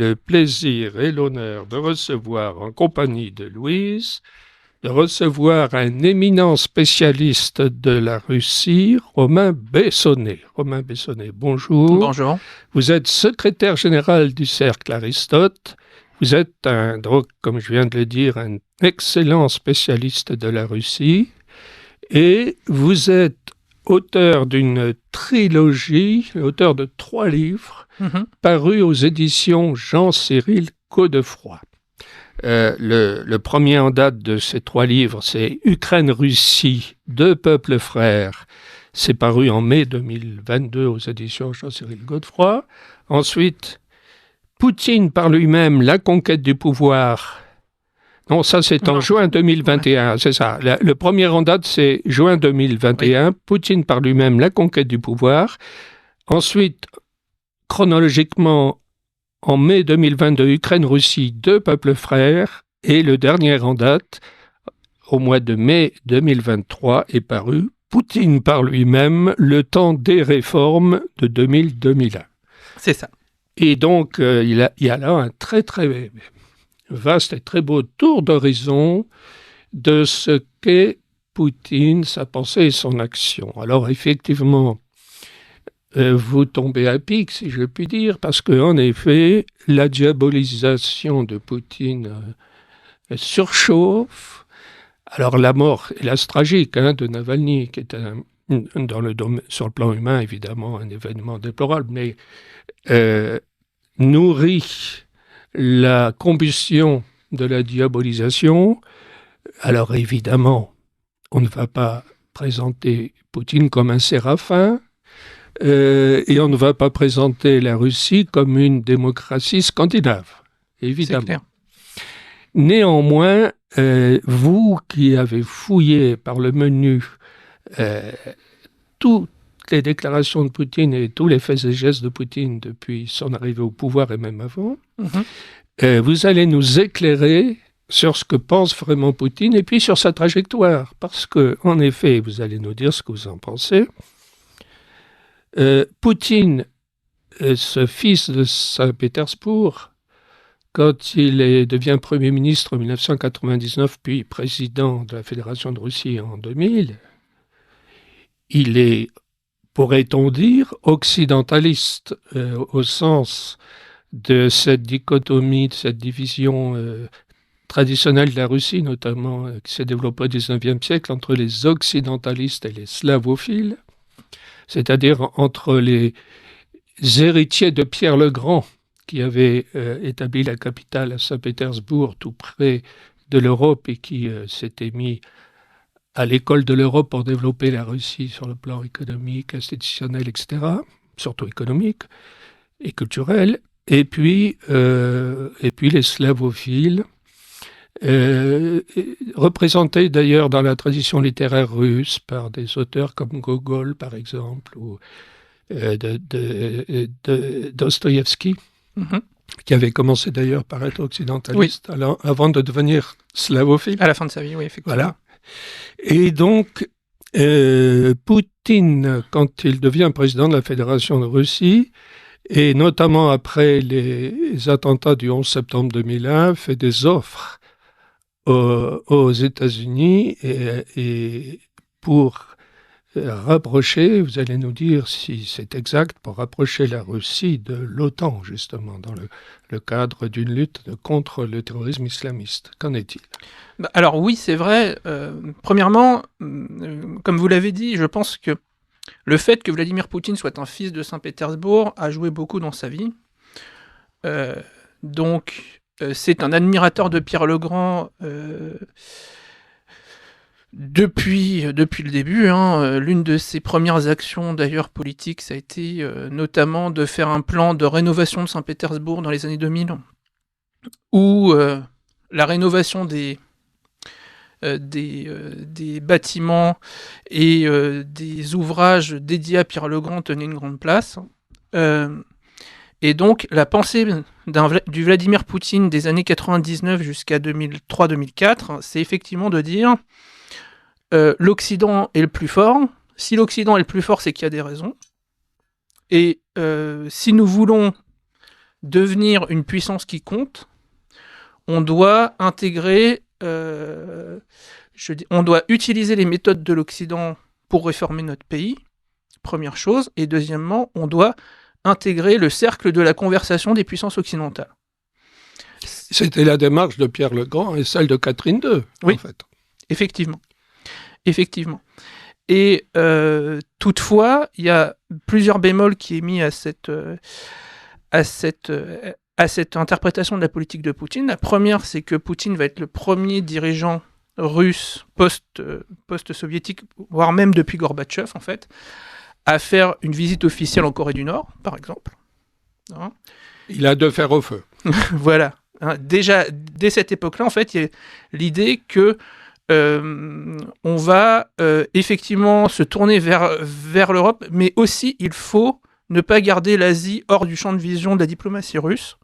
le plaisir et l'honneur de recevoir en compagnie de Louise, de recevoir un éminent spécialiste de la Russie, Romain Bessonnet. Romain Bessonnet, bonjour. Bonjour. Vous êtes secrétaire général du Cercle Aristote. Vous êtes, comme je viens de le dire, un excellent spécialiste de la Russie. Et vous êtes auteur d'une trilogie, auteur de 3 livres, parus aux éditions Jean-Cyril Godefroy. Le premier en date de ces 3 livres, c'est Ukraine-Russie, 2 peuples frères. C'est paru en mai 2022 aux éditions Jean-Cyril Godefroy. Ensuite, Poutine par lui-même, la conquête du pouvoir. Non, ça c'est en juin 2021, c'est ça. Le premier en date, c'est juin 2021. Oui. Poutine par lui-même, la conquête du pouvoir. Ensuite, chronologiquement, en mai 2022, Ukraine-Russie, 2 peuples frères. Et le dernier en date, au mois de mai 2023, est paru Poutine par lui-même, le temps des réformes de 2000-2001. C'est ça. Et donc, il y a là un très très vaste et très beau tour d'horizon de ce qu'est Poutine, sa pensée et son action. Alors effectivement, vous tombez à pic, si je puis dire, parce qu'en effet, la diabolisation de Poutine surchauffe. Alors la mort, hélas tragique, de Navalny, qui est sur le plan humain, évidemment, un événement déplorable, mais nourrit la combustion de la diabolisation. Alors évidemment, on ne va pas présenter Poutine comme un séraphin, et on ne va pas présenter la Russie comme une démocratie scandinave, évidemment. Néanmoins, vous qui avez fouillé par le menu toutes les déclarations de Poutine et tous les faits et gestes de Poutine depuis son arrivée au pouvoir et même avant, vous allez nous éclairer sur ce que pense vraiment Poutine et puis sur sa trajectoire. Parce que, en effet, vous allez nous dire ce que vous en pensez. Poutine, ce fils de Saint-Pétersbourg, quand il devient Premier ministre en 1999, puis président de la Fédération de Russie en 2000, il est, pourrait-on dire, occidentaliste, au sens de cette dichotomie, de cette division traditionnelle de la Russie, notamment qui s'est développée au XIXe siècle, entre les occidentalistes et les slavophiles, c'est-à-dire entre les héritiers de Pierre le Grand, qui avait établi la capitale à Saint-Pétersbourg, tout près de l'Europe, et qui s'était mis à l'école de l'Europe pour développer la Russie sur le plan économique, institutionnel, etc., surtout économique et culturel, et puis les slavophiles, représentés d'ailleurs dans la tradition littéraire russe par des auteurs comme Gogol, par exemple, ou de Dostoïevski, qui avait commencé d'ailleurs par être occidentaliste, avant de devenir slavophile. À la fin de sa vie, oui, effectivement. Voilà. Et donc, Poutine, quand il devient président de la Fédération de Russie, et notamment après les attentats du 11 septembre 2001, fait des offres aux États-Unis et pour rapprocher, vous allez nous dire si c'est exact, pour rapprocher la Russie de l'OTAN, justement, dans le cadre d'une lutte contre le terrorisme islamiste. Qu'en est-il ? Alors oui, c'est vrai. Premièrement, comme vous l'avez dit, je pense que le fait que Vladimir Poutine soit un fils de Saint-Pétersbourg a joué beaucoup dans sa vie. Donc, c'est un admirateur de Pierre le Grand depuis le début. L'une de ses premières actions, d'ailleurs, politiques, ça a été notamment de faire un plan de rénovation de Saint-Pétersbourg dans les années 2000, où la rénovation des bâtiments et des ouvrages dédiés à Pierre le Grand tenaient une grande place. Et donc, la pensée du Vladimir Poutine des années 99 jusqu'à 2003-2004, c'est effectivement de dire l'Occident est le plus fort. Si l'Occident est le plus fort, c'est qu'il y a des raisons. Et si nous voulons devenir une puissance qui compte, on doit intégrer, on doit utiliser les méthodes de l'Occident pour réformer notre pays, première chose, et deuxièmement, on doit intégrer le cercle de la conversation des puissances occidentales. C'était la démarche de Pierre le Grand et celle de Catherine II, oui, en fait. Effectivement. Et toutefois, il y a plusieurs bémols qui est mis à cette interprétation de la politique de Poutine. La première, c'est que Poutine va être le premier dirigeant russe post-soviétique, voire même depuis Gorbatchev, en fait, à faire une visite officielle en Corée du Nord, par exemple. Hein, il a de fer au feu. Voilà. Hein, déjà, dès cette époque-là, en fait, il y a l'idée que on va effectivement se tourner vers l'Europe, mais aussi il faut ne pas garder l'Asie hors du champ de vision de la diplomatie russe.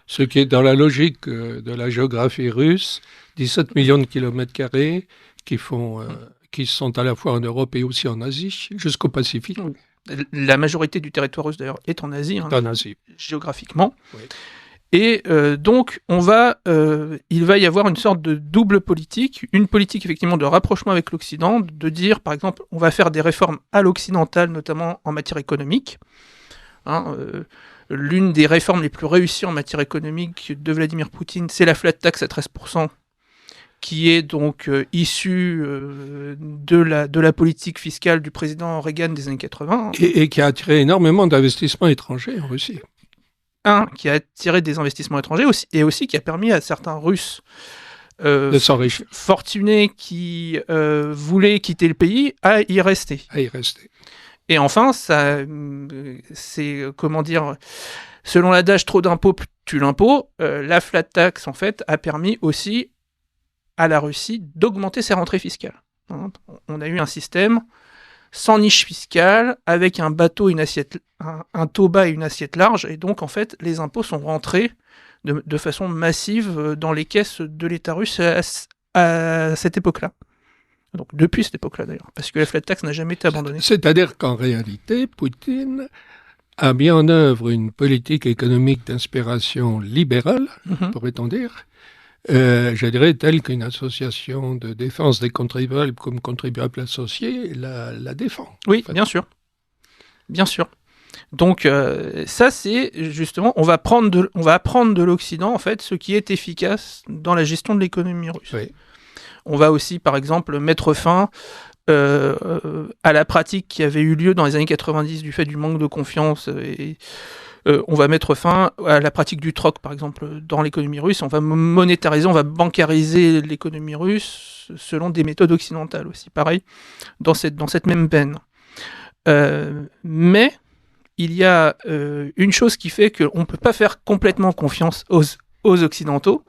Ce qui est dans la logique de la géographie russe, 17 millions de kilomètres carrés qui sont à la fois en Europe et aussi en Asie, jusqu'au Pacifique. La majorité du territoire russe, d'ailleurs, est en Asie, géographiquement. Oui. Et donc, il va y avoir une sorte de double politique, une politique effectivement de rapprochement avec l'Occident, de dire, par exemple, on va faire des réformes à l'occidental, notamment en matière économique. Hein, l'une des réformes les plus réussies en matière économique de Vladimir Poutine, c'est la flat tax à 13%, qui est donc issue de la politique fiscale du président Reagan des années 80. Et qui a attiré énormément d'investissements étrangers en Russie. Qui a attiré des investissements étrangers et aussi qui a permis à certains Russes de s'enrichir, fortunés qui voulaient quitter le pays à y rester. Et enfin, ça, c'est, comment dire, selon l'adage trop d'impôts tue l'impôt, la flat tax, en fait, a permis aussi à la Russie d'augmenter ses rentrées fiscales. Hein, on a eu un système sans niche fiscale, avec un bateau, un taux bas et une assiette large, et donc en fait les impôts sont rentrés de façon massive dans les caisses de l'État russe à cette époque-là. Donc depuis cette époque-là d'ailleurs, parce que la flat tax n'a jamais été abandonnée. C'est-à-dire qu'en réalité, Poutine a mis en œuvre une politique économique d'inspiration libérale, pourrait-on dire, je dirais, telle qu'une association de défense des contribuables comme contribuables associés la défend. Oui, en fait. Bien sûr. Donc ça, c'est justement, on va apprendre de l'Occident, en fait, ce qui est efficace dans la gestion de l'économie russe. Oui. On va aussi, par exemple, mettre fin à la pratique qui avait eu lieu dans les années 90 du fait du manque de confiance on va mettre fin à la pratique du troc, par exemple, dans l'économie russe. On va monétariser, on va bancariser l'économie russe selon des méthodes occidentales aussi. Pareil, dans cette même veine. Mais il y a une chose qui fait qu'on ne peut pas faire complètement confiance aux Occidentaux.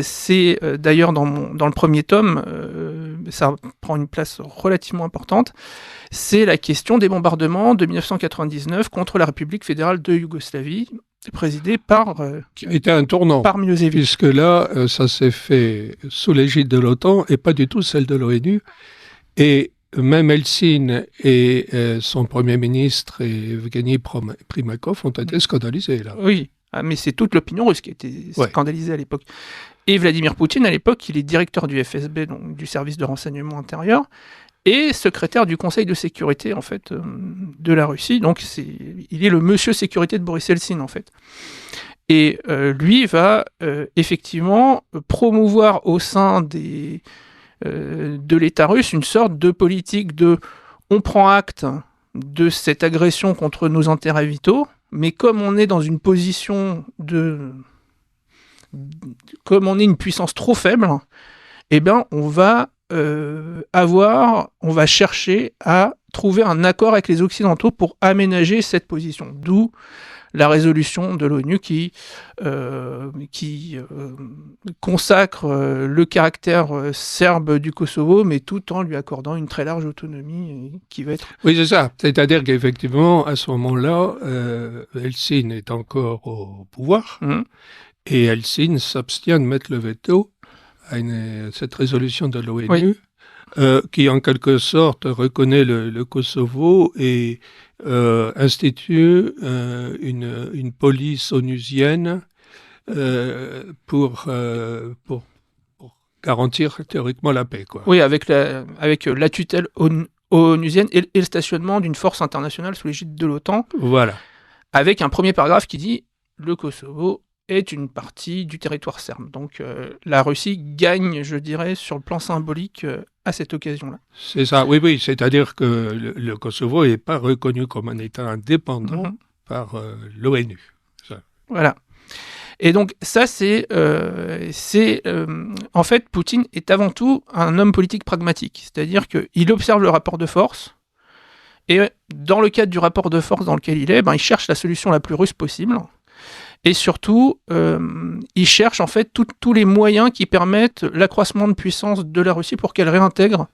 C'est d'ailleurs dans le premier tome, ça prend une place relativement importante, c'est la question des bombardements de 1999 contre la République fédérale de Yougoslavie, présidée par qui a été un tournant, par Milosevic. Puisque là, ça s'est fait sous l'égide de l'OTAN et pas du tout celle de l'ONU. Et même Helsinki et son Premier ministre et Evgeny Primakov ont été scandalisés là. Oui, mais c'est toute l'opinion russe qui a été scandalisée à l'époque. Et Vladimir Poutine, à l'époque, il est directeur du FSB, donc du service de renseignement intérieur, et secrétaire du Conseil de sécurité, en fait, de la Russie. Donc, il est le monsieur sécurité de Boris Helsin, en fait. Et lui va effectivement promouvoir au sein de l'État russe une sorte de politique de « on prend acte de cette agression contre nos intérêts vitaux, mais comme on est dans une position comme on est une puissance trop faible, eh bien, on va chercher à trouver un accord avec les Occidentaux pour aménager cette position. D'où la résolution de l'ONU qui consacre le caractère serbe du Kosovo, mais tout en lui accordant une très large autonomie qui va être... Oui, c'est ça. C'est-à-dire qu'effectivement, à ce moment-là, Helsinki est encore au pouvoir. Et Helsinki s'abstient de mettre le veto à cette résolution de l'ONU, qui en quelque sorte reconnaît le Kosovo et institue une police onusienne pour garantir théoriquement la paix, quoi. Oui, avec la tutelle onusienne et le stationnement d'une force internationale sous l'égide de l'OTAN, Voilà. avec un premier paragraphe qui dit « Le Kosovo est une partie du territoire serbe ». Donc la Russie gagne, je dirais, sur le plan symbolique à cette occasion-là. C'est ça, oui, c'est-à-dire que le Kosovo n'est pas reconnu comme un État indépendant par l'ONU. Ça. Voilà. Et donc ça, en fait, Poutine est avant tout un homme politique pragmatique, c'est-à-dire qu'il observe le rapport de force, et dans le cadre du rapport de force dans lequel il est, il cherche la solution la plus russe possible, et surtout, il cherche en fait tous les moyens qui permettent l'accroissement de puissance de la Russie pour qu'elle réintègre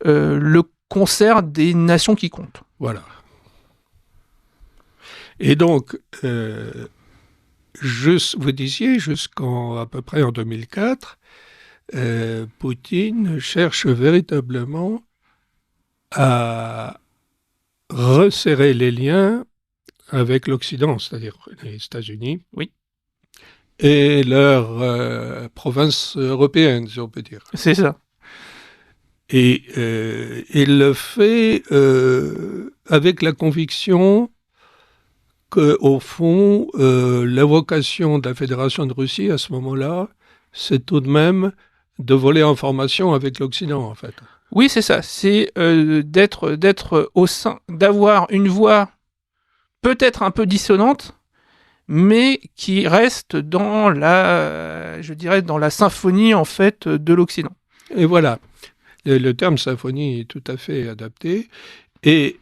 le concert des nations qui comptent. Voilà. Et donc, vous disiez, à peu près en 2004, Poutine cherche véritablement à resserrer les liens avec l'Occident, c'est-à-dire les États-Unis, oui, et leurs provinces européennes, si on peut dire. C'est ça. Et il le fait avec la conviction qu'au fond, la vocation de la Fédération de Russie à ce moment-là, c'est tout de même de voler en formation avec l'Occident, en fait. Oui, c'est ça. C'est d'être au sein, d'avoir une voix peut-être un peu dissonante, mais qui reste dans dans la symphonie en fait de l'Occident. Et voilà. Le terme symphonie est tout à fait adapté. Et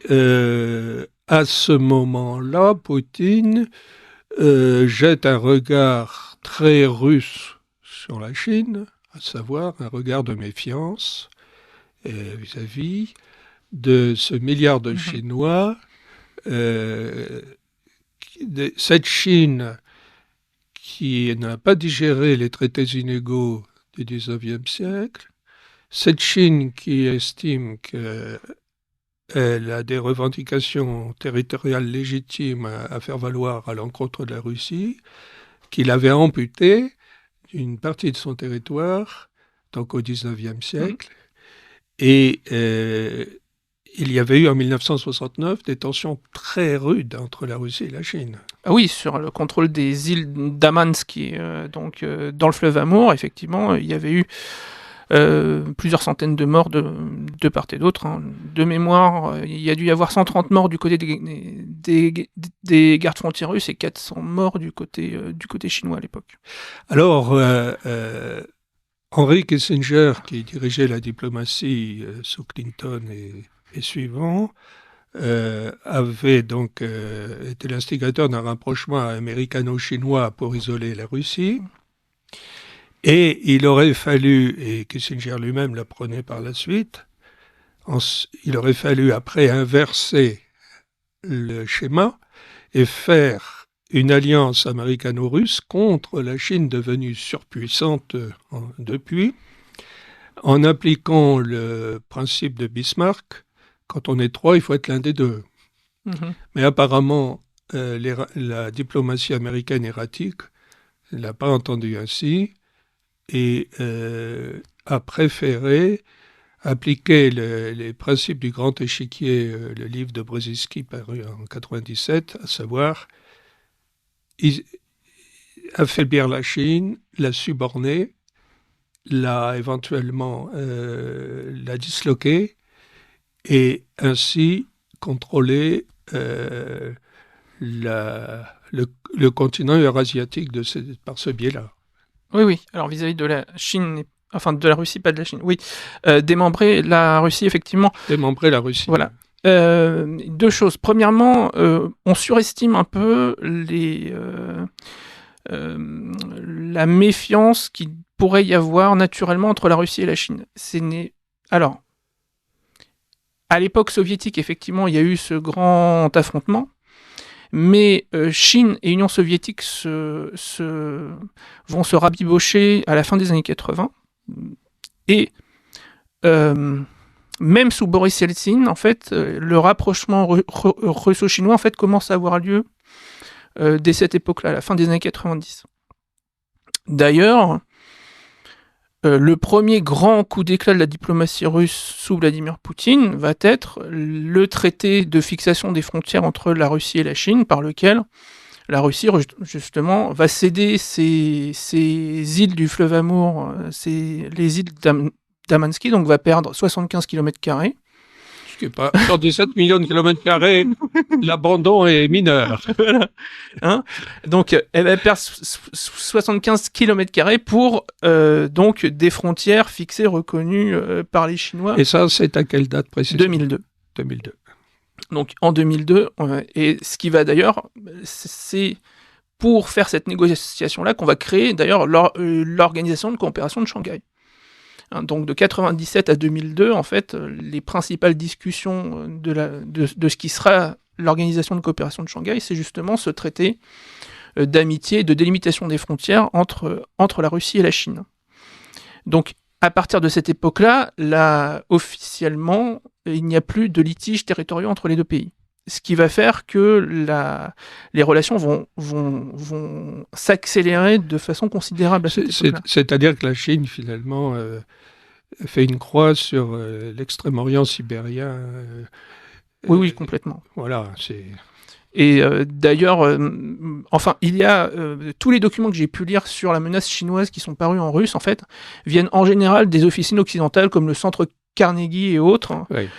à ce moment-là, Poutine jette un regard très russe sur la Chine, à savoir un regard de méfiance vis-à-vis de ce milliard de Chinois. Cette Chine qui n'a pas digéré les traités inégaux du XIXe siècle, cette Chine qui estime qu'elle a des revendications territoriales légitimes à faire valoir à l'encontre de la Russie, qu'il avait amputé une partie de son territoire, donc au XIXe siècle, et il y avait eu en 1969 des tensions très rudes entre la Russie et la Chine. Ah oui, sur le contrôle des îles d'Amansky, dans le fleuve Amour, effectivement, il y avait eu plusieurs centaines de morts de part et d'autre. Hein. De mémoire, il y a dû y avoir 130 morts du côté des gardes frontières russes et 400 morts du côté chinois à l'époque. Alors, Henry Kissinger, qui dirigeait la diplomatie sous Clinton et suivant, avait donc été l'instigateur d'un rapprochement américano-chinois pour isoler la Russie. Et il aurait fallu, et Kissinger lui-même l'apprenait par la suite, il aurait fallu après inverser le schéma et faire une alliance américano-russe contre la Chine devenue surpuissante depuis, en appliquant le principe de Bismarck, quand on est trois, il faut être l'un des deux. Mais apparemment, la diplomatie américaine erratique ne l'a pas entendu ainsi, et a préféré appliquer les principes du grand échiquier, le livre de Brzezinski paru en 1997, à savoir affaiblir la Chine, la suborner, éventuellement la disloquer, et ainsi contrôler le continent eurasiatique par ce biais-là. Oui. Alors vis-à-vis de la Chine, enfin de la Russie, pas de la Chine. Oui, démembrer la Russie, effectivement. Démembrer la Russie. Voilà. Deux choses. Premièrement, on surestime un peu la méfiance qu'il pourrait y avoir naturellement entre la Russie et la Chine. Alors, à l'époque soviétique, effectivement, il y a eu ce grand affrontement. Mais Chine et Union soviétique vont se rabibocher à la fin des années 80. Et même sous Boris Yeltsin, en fait, le rapprochement russo-chinois en fait, commence à avoir lieu dès cette époque-là, à la fin des années 90. D'ailleurs, le premier grand coup d'éclat de la diplomatie russe sous Vladimir Poutine va être le traité de fixation des frontières entre la Russie et la Chine, par lequel la Russie, justement, va céder ces îles du fleuve Amour, les îles d'Amansky, donc va perdre 75 km². Ce qui est pas... Sur 17 millions de kilomètres carrés, l'abandon est mineur. Voilà. Hein, donc, elle va perdre 75 km² pour donc des frontières fixées, reconnues par les Chinois. Et ça, c'est à quelle date précisément ? 2002. 2002. Donc en 2002, et ce qui va d'ailleurs, c'est pour faire cette négociation-là qu'on va créer d'ailleurs l'organisation de coopération de Shanghai. Hein, donc de 97 à 2002, en fait, les principales discussions de ce qui sera l'organisation de coopération de Shanghai, c'est justement ce traité d'amitié et de délimitation des frontières entre la Russie et la Chine. Donc à partir de cette époque-là, officiellement, il n'y a plus de litiges territoriaux entre les deux pays. Ce qui va faire que les relations vont s'accélérer de façon considérable à cette époque-là. C'est-à-dire que la Chine, finalement, fait une croix sur l'extrême-orient sibérien. Oui, complètement. Voilà, c'est... Et d'ailleurs, enfin, il y a tous les documents que j'ai pu lire sur la menace chinoise qui sont parus en russe, en fait, viennent en général des officines occidentales comme le Centre Carnegie et autres, oui.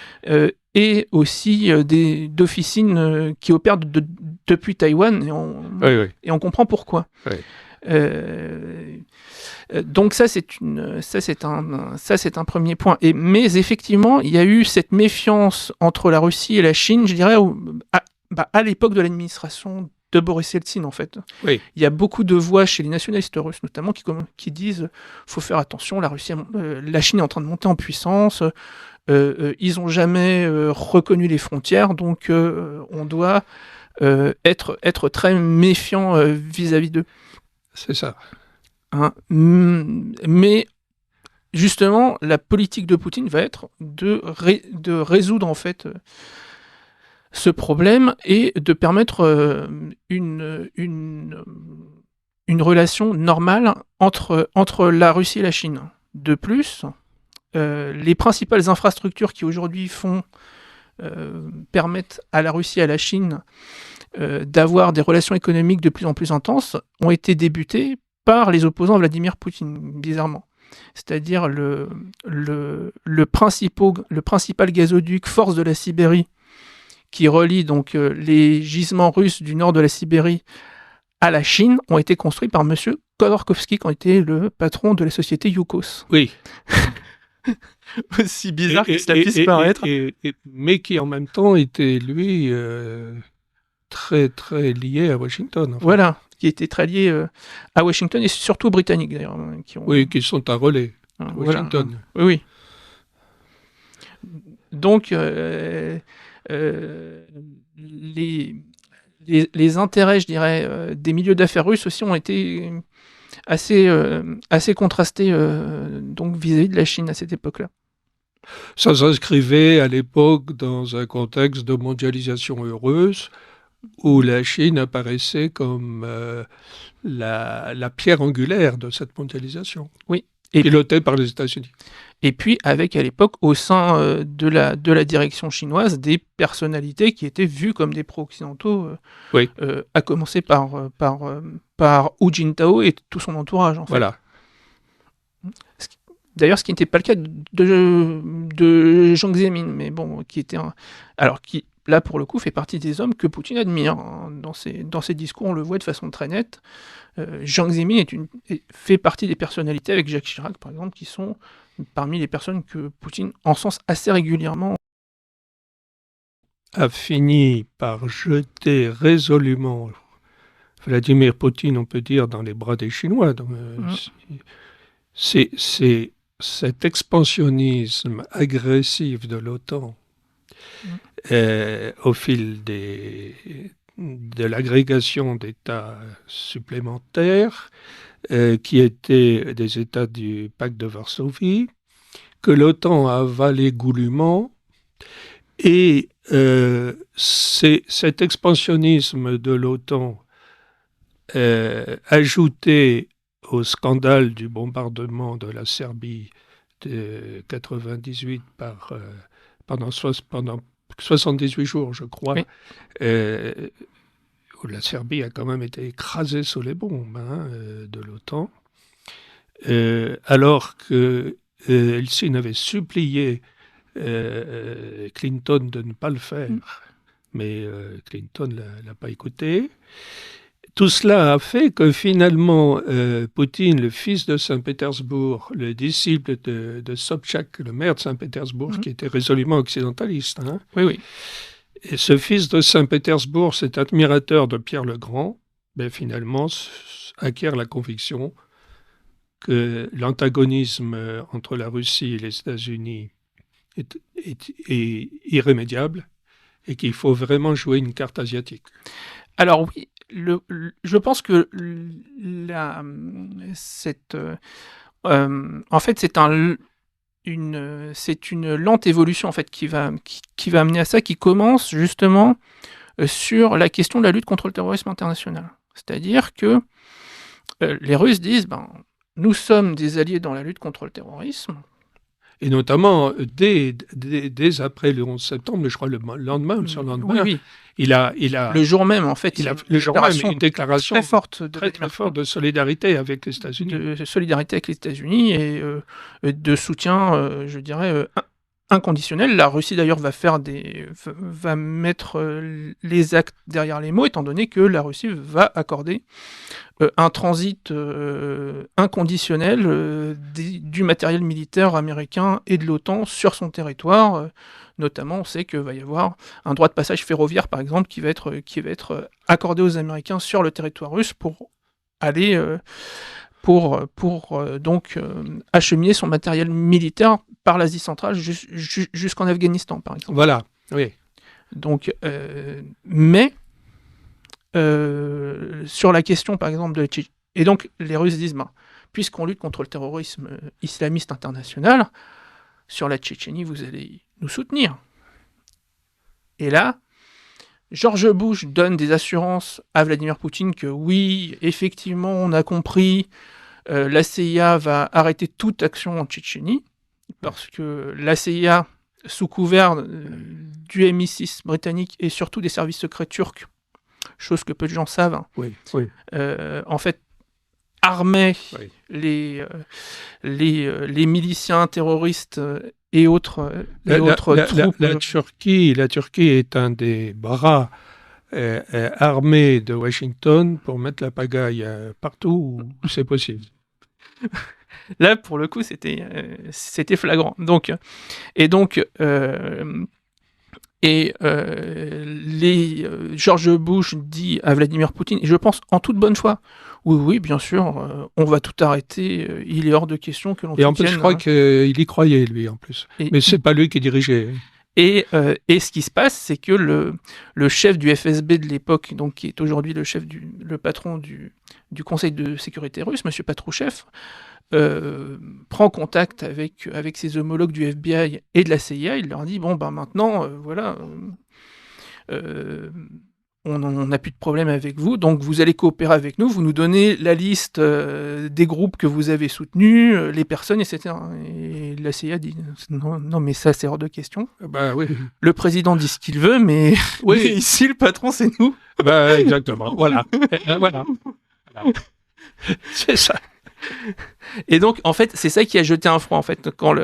Et aussi d'officines qui opèrent depuis Taïwan, et on comprend pourquoi. Oui. Donc ça c'est un premier point. Mais effectivement, il y a eu cette méfiance entre la Russie et la Chine, je dirais, à l'époque de l'administration de Boris Yeltsin, en fait. Oui. Il y a beaucoup de voix chez les nationalistes russes, notamment, qui disent faut faire attention, la Chine est en train de monter en puissance, ils n'ont jamais reconnu les frontières, donc on doit être très méfiant vis-à-vis d'eux. C'est ça. Hein, mais justement, la politique de Poutine va être de résoudre, en fait, ce problème et de permettre une relation normale entre la Russie et la Chine. De plus, les principales infrastructures qui aujourd'hui permettent à la Russie et à la Chine d'avoir des relations économiques de plus en plus intenses ont été débutées par les opposants à Vladimir Poutine, bizarrement. C'est-à-dire le principal gazoduc Force de la Sibérie, qui relie donc les gisements russes du nord de la Sibérie à la Chine, ont été construits par M. Khodorkovsky, qui était le patron de la société Yukos. Oui. Aussi bizarre que cela puisse paraître. Mais qui en même temps était, lui, très très lié à Washington. Enfin. Voilà, qui était très lié à Washington et surtout aux Britanniques d'ailleurs. Oui, qui sont à relais à Washington. Voilà. Oui. Donc, les intérêts, je dirais, des milieux d'affaires russes aussi ont été assez contrastés donc vis-à-vis de la Chine à cette époque-là. Ça s'inscrivait à l'époque dans un contexte de mondialisation heureuse où la Chine apparaissait comme la pierre angulaire de cette mondialisation. Oui. Pilotée par les États-Unis. Et puis, avec à l'époque, au sein de la direction chinoise, des personnalités qui étaient vues comme des pro-occidentaux, oui. À commencer par Hu Jintao et tout son entourage. En fait. Voilà. D'ailleurs, ce qui n'était pas le cas de Jiang Zemin, mais bon, qui là, pour le coup, fait partie des hommes que Poutine admire. Hein. Dans ses discours, on le voit de façon très nette. Jiang Zemin fait partie des personnalités, avec Jacques Chirac, par exemple, qui sont parmi les personnes que Poutine encense assez régulièrement. A fini par jeter résolument Vladimir Poutine, on peut dire, dans les bras des Chinois. Donc, c'est cet expansionnisme agressif de l'OTAN au fil de l'agrégation d'États supplémentaires qui étaient des États du pacte de Varsovie, que l'OTAN a avalé goulûment. Et cet expansionnisme de l'OTAN ajouté au scandale du bombardement de la Serbie de 98 pendant 78 jours, je crois, Oui. Où la Serbie a quand même été écrasée sous les bombes de l'OTAN, alors que Helsinki avait supplié Clinton de ne pas le faire, mais Clinton ne l'a pas écouté. Tout cela a fait que finalement, Poutine, le fils de Saint-Pétersbourg, le disciple de Sobchak, le maire de Saint-Pétersbourg, qui était résolument occidentaliste, Oui. Et ce fils de Saint-Pétersbourg, cet admirateur de Pierre le Grand, finalement acquiert la conviction que l'antagonisme entre la Russie et les États-Unis est irrémédiable et qu'il faut vraiment jouer une carte asiatique. Alors oui, je pense que en fait, c'est une lente évolution en fait qui va amener à ça, qui commence justement sur la question de la lutte contre le terrorisme international. C'est-à-dire que les Russes disent, nous sommes des alliés dans la lutte contre le terrorisme. Et notamment, dès après le 11 septembre, je crois le lendemain ou le surlendemain, oui. Il a le jour même, en fait, une déclaration très forte de solidarité avec les États-Unis. De solidarité avec les États-Unis et de soutien, je dirais, inconditionnel. La Russie, d'ailleurs, va mettre les actes derrière les mots, étant donné que la Russie va accorder un transit inconditionnel du matériel militaire américain et de l'OTAN sur son territoire. Notamment, on sait qu'il va y avoir un droit de passage ferroviaire, par exemple, qui va être accordé aux Américains sur le territoire russe pour aller donc acheminer son matériel militaire par l'Asie centrale jusqu'en Afghanistan, par exemple. Voilà, oui. Donc, mais sur la question, par exemple, de Tchétchénie, et donc les Russes disent, puisqu'on lutte contre le terrorisme islamiste international, sur la Tchétchénie, vous allez nous soutenir. Et là, George Bush donne des assurances à Vladimir Poutine que oui, effectivement, on a compris, la CIA va arrêter toute action en Tchétchénie, parce que la CIA, sous couvert du MI6 britannique et surtout des services secrets turcs, chose que peu de gens savent, en fait, armait les miliciens terroristes et autres troupes. La Turquie est un des bras armés de Washington pour mettre la pagaille partout où c'est possible. Là, pour le coup, c'était flagrant. George Bush dit à Vladimir Poutine, et je pense en toute bonne foi, oui, bien sûr, on va tout arrêter, il est hors de question que l'on soutienne... Et en plus, je crois qu'il y croyait, lui, en plus. Mais c'est pas lui qui dirigeait. Et ce qui se passe, c'est que le chef du FSB de l'époque, donc qui est aujourd'hui le patron du Conseil de sécurité russe, M. Patrouchev, prend contact avec ses homologues du FBI et de la CIA. Il leur dit, maintenant, voilà, on n'a plus de problème avec vous, donc vous allez coopérer avec nous, vous nous donnez la liste des groupes que vous avez soutenus, les personnes, etc. Et la CIA dit, non, mais ça, c'est hors de question. Oui. Le président dit ce qu'il veut, mais ici, le patron, c'est nous. Exactement, voilà. Voilà. C'est ça. Et donc, en fait, c'est ça qui a jeté un froid, en fait, quand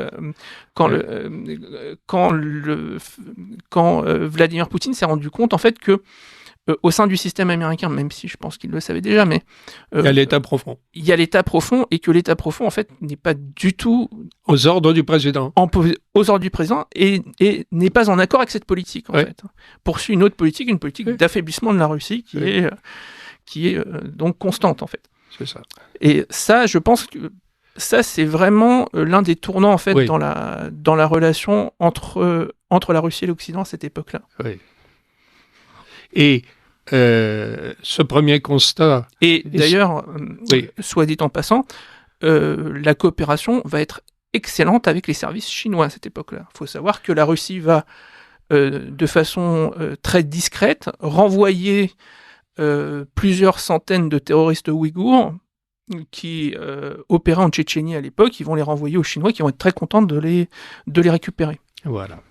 Vladimir Poutine s'est rendu compte, en fait, que au sein du système américain, même si je pense qu'il le savait déjà, mais... il y a l'État profond. Il y a l'État profond, et que l'État profond, en fait, n'est pas du tout... Aux ordres du président. Aux ordres du président, et n'est pas en accord avec cette politique, en fait. Poursuit une autre politique, une politique d'affaiblissement de la Russie, qui est donc constante, en fait. C'est ça. Et ça, je pense que ça, c'est vraiment l'un des tournants, en fait, dans la relation entre la Russie et l'Occident à cette époque-là. Oui. Et ce premier constat... Et d'ailleurs, soit dit en passant, la coopération va être excellente avec les services chinois à cette époque-là. Il faut savoir que la Russie va, de façon très discrète, renvoyer plusieurs centaines de terroristes ouïghours qui opéraient en Tchétchénie à l'époque. Ils vont les renvoyer aux Chinois qui vont être très contents de les récupérer. Voilà.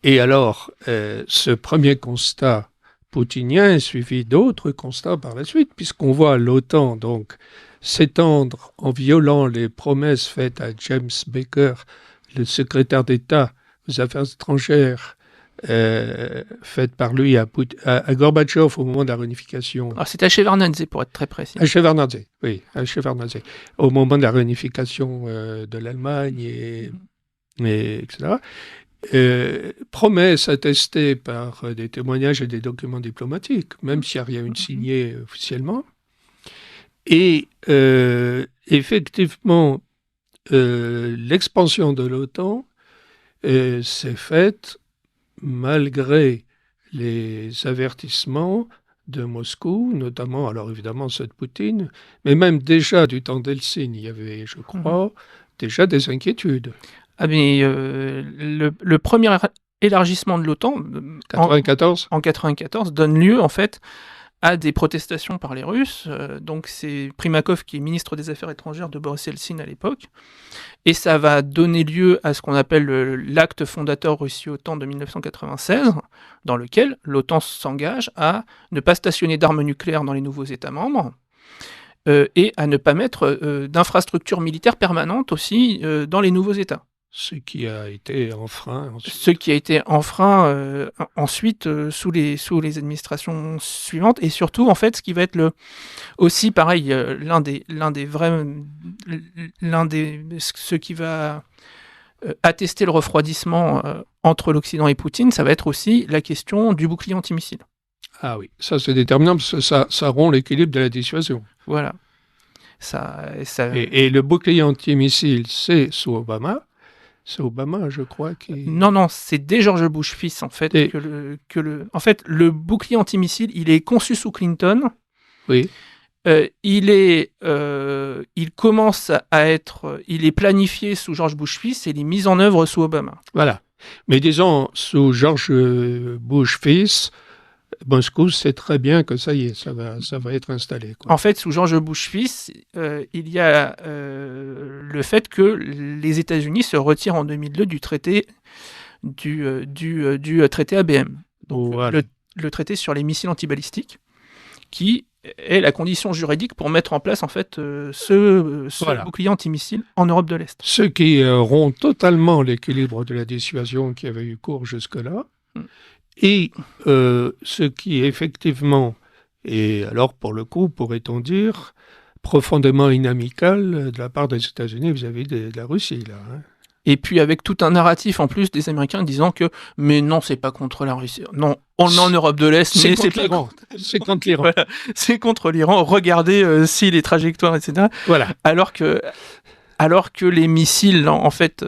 Et alors, ce premier constat poutinien est suivi d'autres constats par la suite, puisqu'on voit l'OTAN donc s'étendre en violant les promesses faites à James Baker, le secrétaire d'État aux Affaires étrangères, faites par lui à Gorbatchev au moment de la réunification. Alors c'était à Shevardnadze pour être très précis. À Shevardnadze, oui, à Shevardnadze. Au moment de la réunification de l'Allemagne, etc. Promesse attestée par des témoignages et des documents diplomatiques, même s'il n'y a rien eu de signé officiellement. Et effectivement, l'expansion de l'OTAN s'est faite malgré les avertissements de Moscou, notamment, alors évidemment ceux de Poutine, mais même déjà du temps d'Helsinki, il y avait, je crois, déjà des inquiétudes. Ah mais le premier élargissement de l'OTAN 94 en 94 donne lieu en fait à des protestations par les Russes. Donc c'est Primakov qui est ministre des Affaires étrangères de Boris Eltsine à l'époque. Et ça va donner lieu à ce qu'on appelle l'acte fondateur Russie-OTAN de 1996, dans lequel l'OTAN s'engage à ne pas stationner d'armes nucléaires dans les nouveaux États membres et à ne pas mettre d'infrastructures militaires permanentes aussi dans les nouveaux États. Ce qui a été enfreint ensuite. Ce qui a été enfreint ensuite sous les administrations suivantes, et surtout en fait ce qui va être aussi pareil ce qui va attester le refroidissement entre l'Occident et Poutine, ça va être aussi la question du bouclier antimissile. Ah oui, ça c'est déterminant parce que ça rompt l'équilibre de la dissuasion. Voilà. Et le bouclier antimissile, c'est sous Obama. C'est Obama, je crois. Non, c'est dès George Bush fils, en fait, en fait, le bouclier antimissile, il est conçu sous Clinton. Oui. Il commence à être... Il est planifié sous George Bush fils et il est mis en œuvre sous Obama. Voilà. Mais disons, sous George Bush fils, Moscou sait très bien que ça y est, ça va être installé, quoi. En fait, sous George Bush fils, il y a le fait que les États-Unis se retirent en 2002 du traité du traité ABM, donc voilà. le traité sur les missiles antibalistiques, qui est la condition juridique pour mettre en place en fait ce bouclier antimissile en Europe de l'Est. Ce qui rompt totalement l'équilibre de la dissuasion qui avait eu cours jusque-là. Et ce qui effectivement est, alors pour le coup, pourrait-on dire, profondément inamical de la part des États-Unis vis-à-vis de la Russie, là. Hein. Et puis avec tout un narratif en plus des Américains disant que mais non, c'est pas contre la Russie. Non, on est en Europe de l'Est, mais c'est pas l'Iran. C'est contre l'Iran. Voilà, c'est contre l'Iran. Regardez si les trajectoires, etc. Voilà. Alors que les missiles, en fait,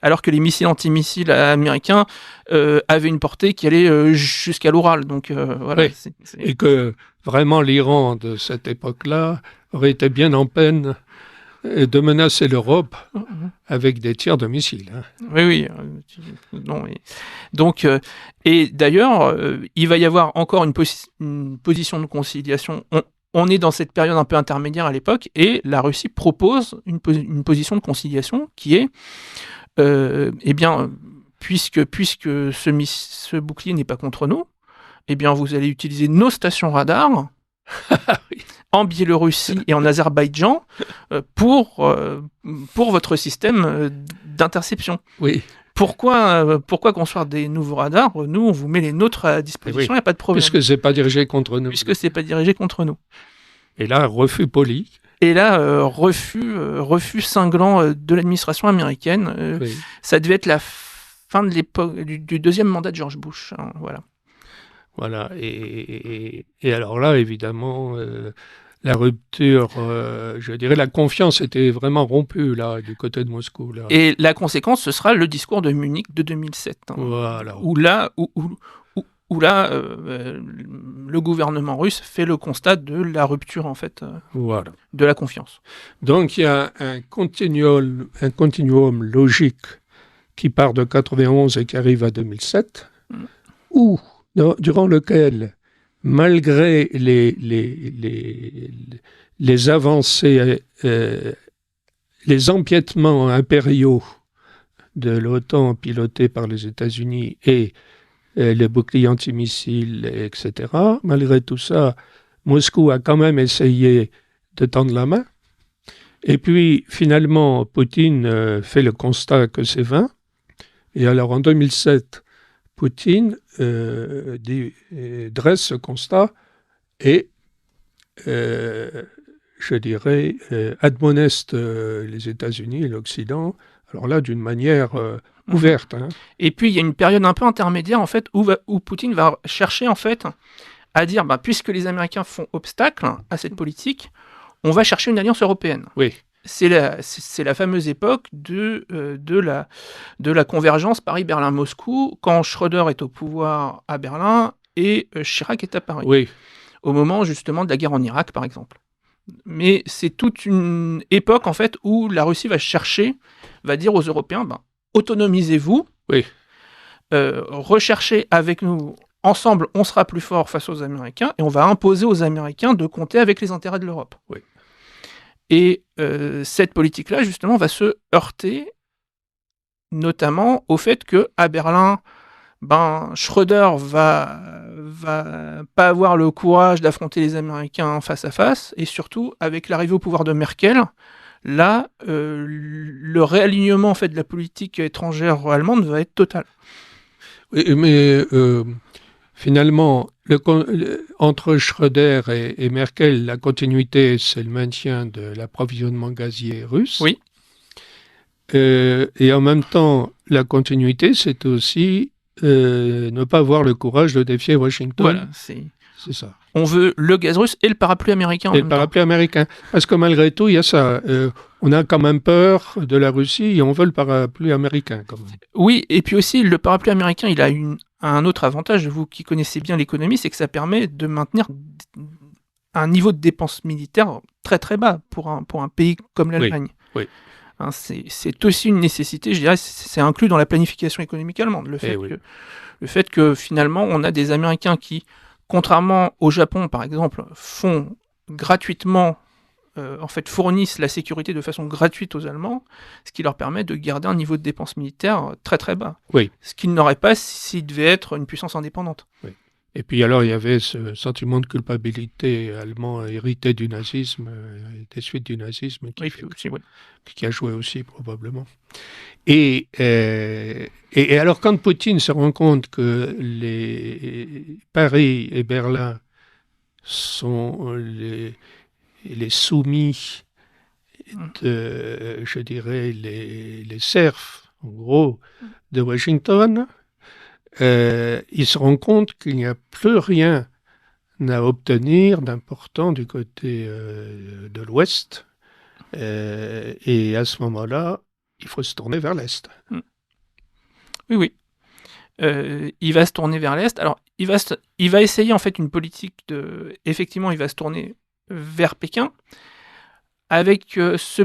alors que les missiles antimissiles américains avaient une portée qui allait jusqu'à l'Oural. Donc voilà. Oui. Et que vraiment l'Iran de cette époque-là aurait été bien en peine de menacer l'Europe avec des tirs de missiles. Hein. Oui. Non, donc, et d'ailleurs, il va y avoir encore une position de conciliation. On est dans cette période un peu intermédiaire à l'époque, et la Russie propose une position de conciliation qui est, eh bien, puisque ce bouclier n'est pas contre nous, eh bien, vous allez utiliser nos stations radars en Biélorussie et en Azerbaïdjan pour votre système d'interception. Oui. Pourquoi construire des nouveaux radars ? Nous, on vous met les nôtres à disposition, il n'y a pas de problème. Puisque ce n'est pas dirigé contre nous. Puisque ce n'est pas dirigé contre nous. Et là, refus poli. Et là, refus cinglant de l'administration américaine. Oui. Ça devait être la fin de l'époque du deuxième mandat de George Bush. Hein, voilà. Voilà. Et alors là, évidemment, la rupture, je dirais, la confiance était vraiment rompue là du côté de Moscou. Là. Et la conséquence, ce sera le discours de Munich de 2007. Hein, voilà. Où où là, le gouvernement russe fait le constat de la rupture, en fait, Voilà. de la confiance. Donc, il y a un continuum logique qui part de 91 et qui arrive à 2007, où, durant lequel, malgré les avancées, les empiètements impériaux de l'OTAN pilotés par les États-Unis et les boucliers antimissiles, etc., malgré tout ça, Moscou a quand même essayé de tendre la main. Et puis, finalement, Poutine fait le constat que c'est vain. Et alors, en 2007, Poutine dresse ce constat et, je dirais, admoneste les États-Unis et l'Occident, alors là, d'une manière ouverte. Hein. Et puis, il y a une période un peu intermédiaire, en fait, où Poutine va chercher, en fait, à dire, puisque les Américains font obstacle à cette politique, on va chercher une alliance européenne. Oui. C'est la fameuse époque de la convergence Paris-Berlin-Moscou, quand Schröder est au pouvoir à Berlin et Chirac est à Paris. Oui. Au moment justement de la guerre en Irak, par exemple. Mais c'est toute une époque en fait où la Russie va dire aux Européens, autonomisez-vous, oui. Recherchez avec nous, ensemble on sera plus fort face aux Américains et on va imposer aux Américains de compter avec les intérêts de l'Europe. Oui. Et cette politique-là, justement, va se heurter notamment au fait qu'à Berlin, Schröder va pas avoir le courage d'affronter les Américains face à face, et surtout, avec l'arrivée au pouvoir de Merkel, là, le réalignement en fait, de la politique étrangère allemande va être total. Oui, mais finalement, entre Schröder et Merkel, la continuité, c'est le maintien de l'approvisionnement gazier russe. Oui. Et en même temps, la continuité, c'est aussi ne pas avoir le courage de défier Washington. Voilà, c'est ça. On veut le gaz russe et le parapluie américain en même temps. Et le parapluie américain. Parce que malgré tout, il y a ça. On a quand même peur de la Russie et on veut le parapluie américain. Quand même. Oui, et puis aussi, le parapluie américain, il a un autre avantage, vous qui connaissez bien l'économie, c'est que ça permet de maintenir un niveau de dépenses militaires très très bas pour un pays comme l'Allemagne. Oui. Hein, c'est aussi une nécessité, je dirais, c'est inclus dans la planification économique allemande. Le fait que finalement, on a des Américains qui, contrairement au Japon par exemple, font gratuitement, fournissent la sécurité de façon gratuite aux Allemands, ce qui leur permet de garder un niveau de dépenses militaires très très bas. Oui. Ce qu'ils n'auraient pas s'ils devaient être une puissance indépendante. Oui. Et puis alors, il y avait ce sentiment de culpabilité allemand hérité du nazisme, des suites du nazisme, qui a joué aussi probablement. Et alors, quand Poutine se rend compte que Paris et Berlin sont les soumis je dirais, les serfs, en gros, de Washington, il se rend compte qu'il n'y a plus rien à obtenir d'important du côté de l'Ouest. Et à ce moment-là, il faut se tourner vers l'Est. Oui. Il va se tourner vers l'Est. Alors, il va essayer en fait une politique effectivement, il va se tourner vers Pékin. Avec ce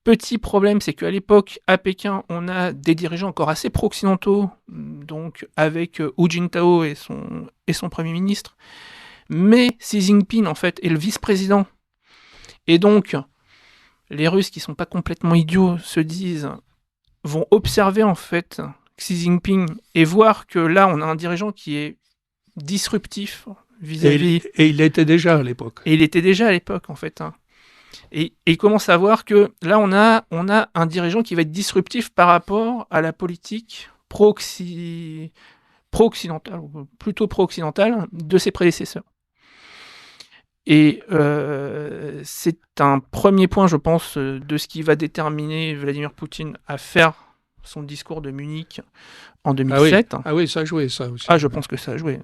petit problème, c'est qu'à l'époque, à Pékin, on a des dirigeants encore assez pro-occidentaux, donc avec Hu Jintao et son Premier ministre. Mais Xi Jinping, en fait, est le vice-président. Et donc, les Russes, qui ne sont pas complètement idiots, vont observer, en fait, Xi Jinping et voir que là, on a un dirigeant qui est disruptif vis-à-vis... Et il était déjà à l'époque. Et il était déjà à l'époque, en fait, Et il commence à voir que là, on a un dirigeant qui va être disruptif par rapport à la politique pro-occidentale, ou plutôt pro-occidentale, de ses prédécesseurs. Et c'est un premier point, je pense, de ce qui va déterminer Vladimir Poutine à faire son discours de Munich en 2007. Ah oui, ça a joué, ça aussi. Ah, je pense que ça a joué,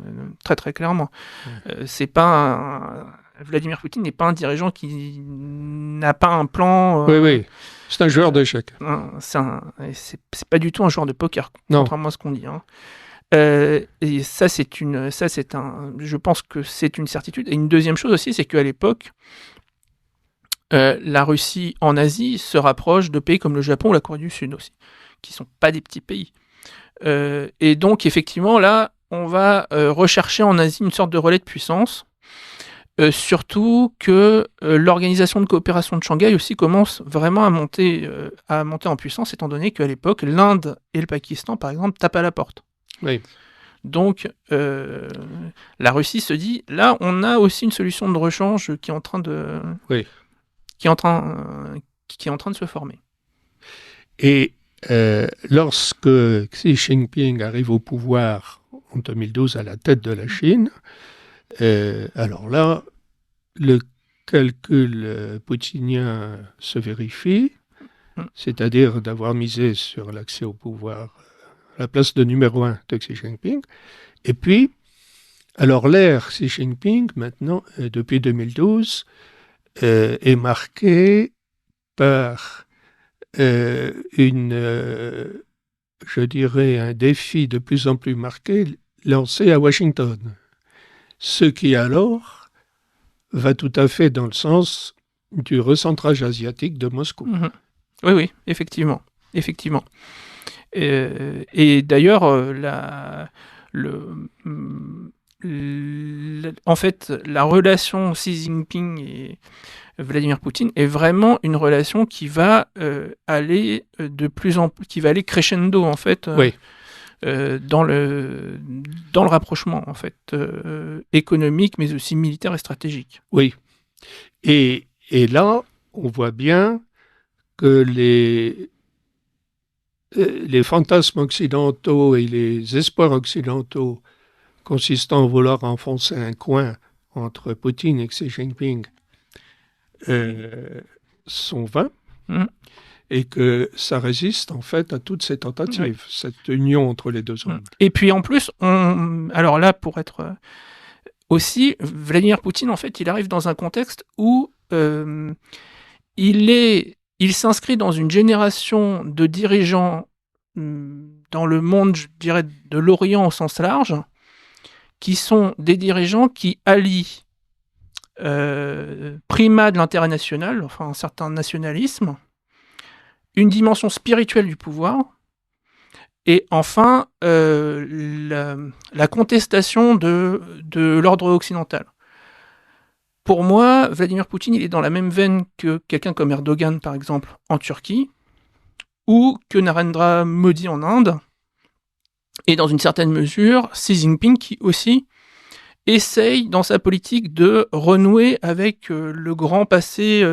très très clairement. Ouais. C'est pas Vladimir Poutine n'est pas un dirigeant qui n'a pas un plan. Oui. C'est un joueur d'échecs. C'est pas du tout un joueur de poker, contrairement à ce qu'on dit. Et je pense que c'est une certitude. Et une deuxième chose aussi, c'est qu'à l'époque, la Russie en Asie se rapproche de pays comme le Japon ou la Corée du Sud aussi, qui sont pas des petits pays. Et donc effectivement là, on va rechercher en Asie une sorte de relais de puissance. Surtout que l'organisation de coopération de Shanghai aussi commence vraiment à monter en puissance, étant donné qu'à l'époque, l'Inde et le Pakistan, par exemple, tapent à la porte. Oui. Donc, la Russie se dit, là, on a aussi une solution de rechange qui est en train de, qui est en train de se former. Et lorsque Xi Jinping arrive au pouvoir en 2012 à la tête de la Chine, alors là, le calcul poutinien se vérifie, c'est-à-dire d'avoir misé sur l'accès au pouvoir à la place de numéro 1 de Xi Jinping. Et puis, alors l'ère Xi Jinping, maintenant, depuis 2012, est marquée par je dirais, un défi de plus en plus marqué lancé à Washington. Ce qui alors va tout à fait dans le sens du recentrage asiatique de Moscou. Mmh. Oui, effectivement. Et d'ailleurs, en fait, la relation Xi Jinping et Vladimir Poutine est vraiment une relation qui va aller qui va aller crescendo en fait. Dans le rapprochement en fait économique mais aussi militaire et stratégique. Oui. Et là, on voit bien que les fantasmes occidentaux et les espoirs occidentaux consistant à vouloir enfoncer un coin entre Poutine et Xi Jinping sont vains. Et que ça résiste en fait à toutes ces tentatives, cette union entre les deux hommes. Et puis en plus, alors là, pour être aussi, Vladimir Poutine, en fait, il arrive dans un contexte où il s'inscrit dans une génération de dirigeants dans le monde, je dirais, de l'Orient au sens large, qui sont des dirigeants qui allient primat de l'intérêt national, enfin un certain nationalisme, une dimension spirituelle du pouvoir, et enfin la contestation de l'ordre occidental. Pour moi, Vladimir Poutine, il est dans la même veine que quelqu'un comme Erdogan, par exemple, en Turquie, ou que Narendra Modi en Inde, et dans une certaine mesure, Xi Jinping, qui aussi essaye, dans sa politique, de renouer avec le grand passé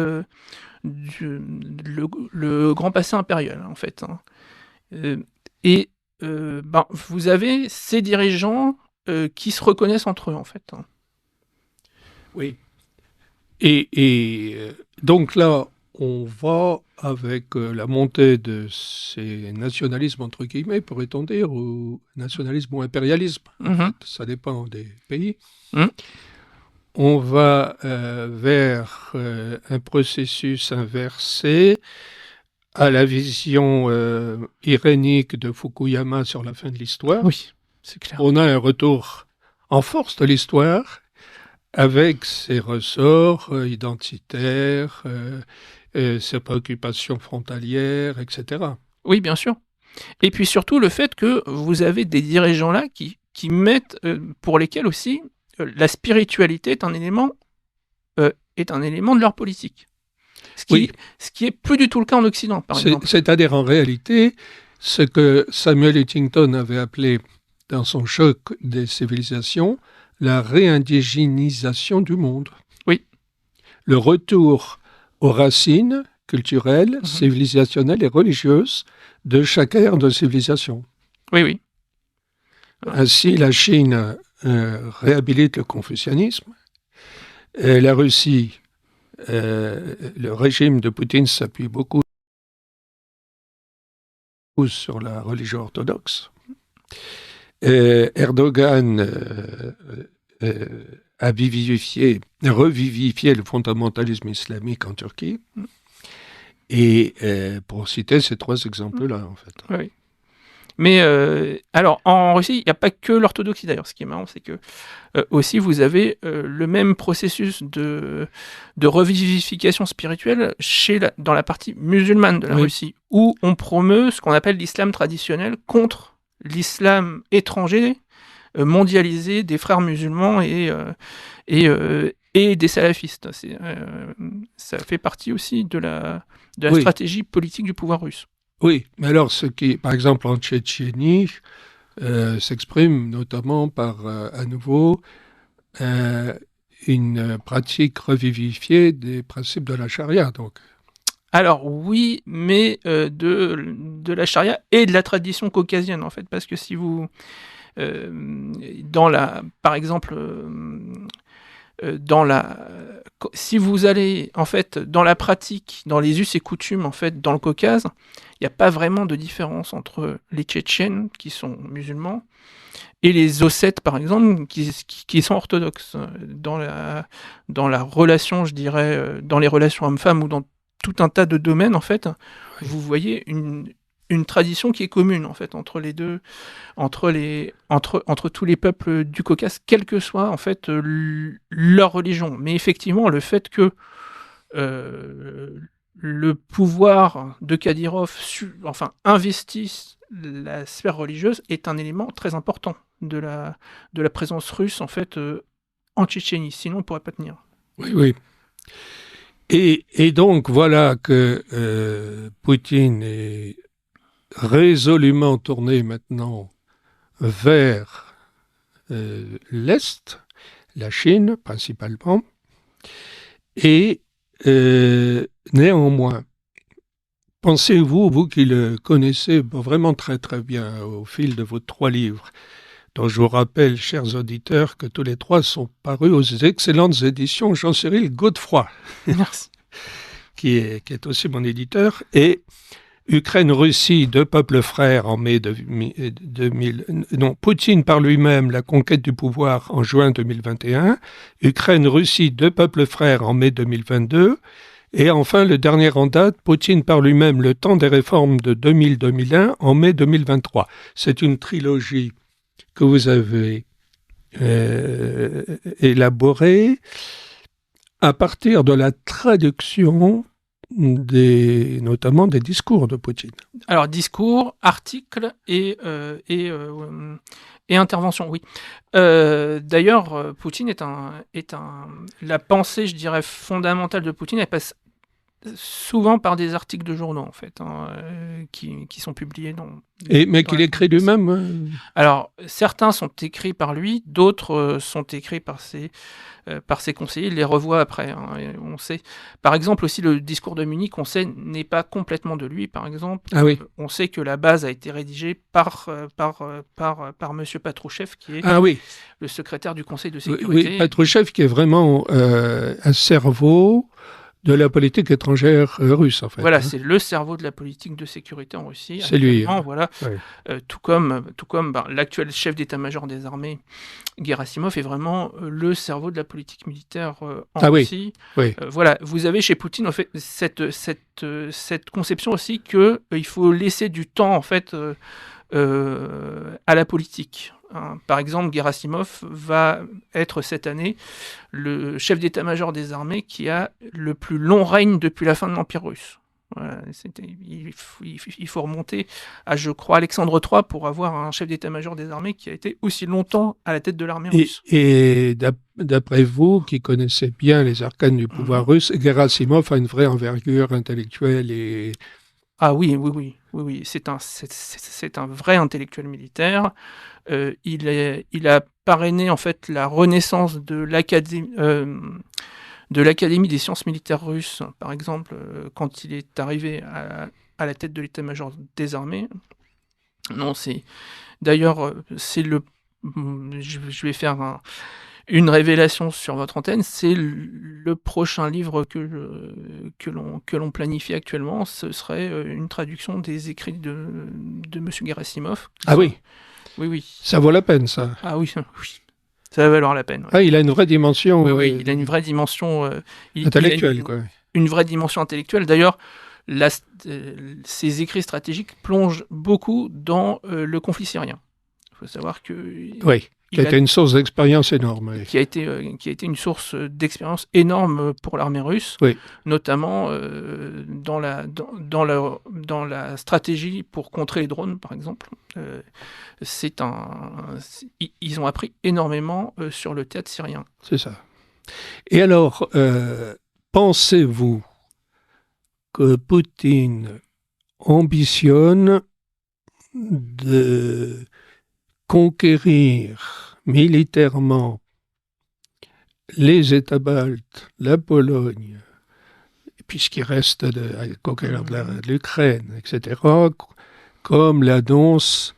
le grand passé impérial, en fait. Vous avez ces dirigeants qui se reconnaissent entre eux, en fait. Oui. Et donc là, on va avec la montée de ces nationalismes, entre guillemets, pourrait-on dire, ou nationalisme ou impérialisme, en fait, ça dépend des pays. On va vers un processus inversé à la vision irénique de Fukuyama sur la fin de l'histoire. Oui, c'est clair. On a un retour en force de l'histoire avec ses ressorts identitaires, ses préoccupations frontalières, etc. Oui, bien sûr. Et puis surtout le fait que vous avez des dirigeants là qui mettent, pour lesquels aussi, la spiritualité est un élément de leur politique. Ce qui est plus du tout le cas en Occident, par exemple. C'est-à-dire, en réalité, ce que Samuel Huntington avait appelé, dans son choc des civilisations, la réindigénisation du monde. Oui. Le retour aux racines culturelles, civilisationnelles et religieuses de chaque ère de civilisation. Oui. Ainsi, la Chine réhabilite le confucianisme. Et la Russie, le régime de Poutine s'appuie beaucoup sur la religion orthodoxe. Erdogan a revivifié le fondamentalisme islamique en Turquie. Et pour citer ces trois exemples-là, en fait. Oui. Mais alors, en Russie, il n'y a pas que l'orthodoxie d'ailleurs. Ce qui est marrant, c'est que aussi vous avez le même processus de revivification spirituelle dans la partie musulmane de la Russie, où on promeut ce qu'on appelle l'islam traditionnel contre l'islam étranger, mondialisé des frères musulmans et des salafistes. Ça fait partie aussi de la stratégie politique du pouvoir russe. Oui, mais alors ce qui, par exemple en Tchétchénie, s'exprime notamment par, à nouveau, une pratique revivifiée des principes de la charia. Donc. Alors oui, mais de la charia et de la tradition caucasienne en fait, parce que si vous, par exemple, si vous allez en fait dans la pratique, dans les us et coutumes en fait dans le Caucase, il n'y a pas vraiment de différence entre les Tchétchènes qui sont musulmans et les Ossètes par exemple qui sont orthodoxes dans la relation, je dirais, dans les relations hommes-femmes ou dans tout un tas de domaines en fait. Oui. Vous voyez une tradition qui est commune en fait entre les deux, entre tous les peuples du Caucase, quelle que soit en fait leur religion. Mais effectivement, le fait que le pouvoir de Kadyrov investisse la sphère religieuse est un élément très important de la présence russe en fait en Tchétchénie. Sinon, on ne pourrait pas tenir. Oui, oui. Et donc voilà que Poutine est résolument tourné maintenant vers l'Est, la Chine principalement, et néanmoins, pensez-vous, vous qui le connaissez vraiment très très bien au fil de vos 3 livres, dont je vous rappelle, chers auditeurs, que tous les 3 sont parus aux excellentes éditions Jean-Cyril Godefroy, merci, qui est aussi mon éditeur, et Ukraine-Russie, 2 peuples frères en mai 2000. Non, Poutine par lui-même, la conquête du pouvoir en juin 2021. Ukraine-Russie, 2 peuples frères en mai 2022. Et enfin, le dernier en date, Poutine par lui-même, le temps des réformes de 2000-2001 en mai 2023. C'est une trilogie que vous avez élaborée à partir de la traduction notamment des discours de Poutine. Alors, discours, articles et interventions, oui. D'ailleurs, Poutine la pensée, je dirais, fondamentale de Poutine, elle passe souvent par des articles de journaux, en fait, qui sont publiés mais qu'il écrit lui-même Alors, certains sont écrits par lui, d'autres sont écrits par ses conseillers, il les revoit après. On sait, par exemple, aussi le discours de Munich, on sait, n'est pas complètement de lui, par exemple. Ah oui. On sait que la base a été rédigée par Monsieur Patrouchev, qui est le secrétaire du Conseil de sécurité. Oui, Patrouchev qui est vraiment un cerveau de la politique étrangère russe, en fait. Voilà, c'est le cerveau de la politique de sécurité en Russie. C'est lui. Voilà. Oui. Tout comme l'actuel chef d'état-major des armées, Gerasimov, est vraiment le cerveau de la politique militaire en Russie. Oui. Voilà, vous avez chez Poutine en fait cette conception aussi que il faut laisser du temps en fait à la politique. Par exemple, Gerasimov va être cette année le chef d'état-major des armées qui a le plus long règne depuis la fin de l'Empire russe. Voilà, il faut remonter à, je crois, Alexandre III pour avoir un chef d'état-major des armées qui a été aussi longtemps à la tête de l'armée russe. Et d'après vous, qui connaissez bien les arcanes du pouvoir russe, Gerasimov a une vraie envergure intellectuelle et... Ah oui, c'est un vrai intellectuel militaire. Il a parrainé en fait la renaissance de l'Académie des sciences militaires russes, par exemple, quand il est arrivé à la tête de l'état-major des armées. Non, d'ailleurs, je vais faire une révélation sur votre antenne, c'est le prochain livre que l'on planifie actuellement, ce serait une traduction des écrits de M. Gerasimov. Ah oui. Oui. Ça vaut la peine, ça. Ah oui. Ça va valoir la peine. Ouais. Ah, il a une vraie dimension. Oui, il a une vraie dimension intellectuelle, quoi. Une vraie dimension intellectuelle. D'ailleurs, ses écrits stratégiques plongent beaucoup dans le conflit syrien. Il faut savoir que Oui, qui a été une source d'expérience énorme. Oui. Qui a été une source d'expérience énorme pour l'armée russe, oui. notamment dans la stratégie pour contrer les drones, par exemple. Ils ont appris énormément sur le théâtre syrien. C'est ça. Et alors, pensez-vous que Poutine ambitionne de conquérir militairement les États baltes, la Pologne, et puis ce qui reste à conquérir de l'Ukraine, etc., comme l'annoncent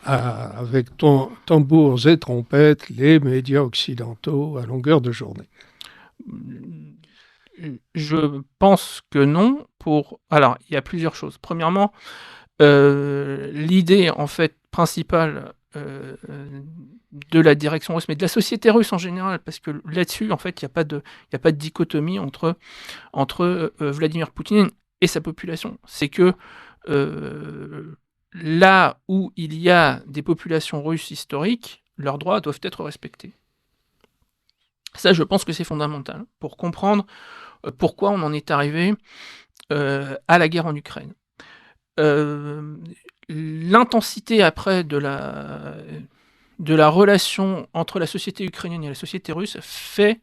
avec tambours et trompettes les médias occidentaux à longueur de journée? Je pense que non. Alors, il y a plusieurs choses. Premièrement, l'idée en fait principale de la direction russe, mais de la société russe en général, parce que là-dessus, en fait, il n'y a pas de dichotomie entre Vladimir Poutine et sa population. C'est que là où il y a des populations russes historiques, leurs droits doivent être respectés. Ça, je pense que c'est fondamental pour comprendre pourquoi on en est arrivé à la guerre en Ukraine. L'intensité après de la relation entre la société ukrainienne et la société russe fait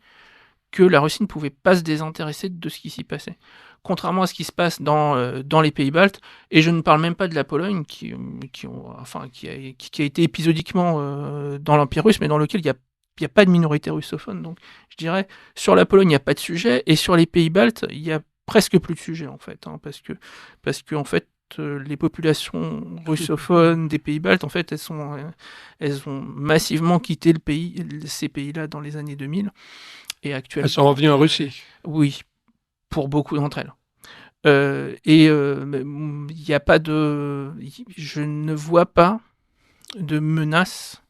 que la Russie ne pouvait pas se désintéresser de ce qui s'y passait. Contrairement à ce qui se passe dans les pays baltes, et je ne parle même pas de la Pologne, qui a été épisodiquement dans l'Empire russe, mais dans lequel il n'y a pas de minorité russophone. Donc je dirais, sur la Pologne, il n'y a pas de sujet, et sur les pays baltes, il y a presque plus de sujet, en fait, parce que en fait, les populations russophones des pays baltes, en fait, elles ont massivement quitté ces pays-là dans les années 2000. Et actuellement, elles sont revenues en Russie. Oui, pour beaucoup d'entre elles. Il n'y a pas je ne vois pas de menace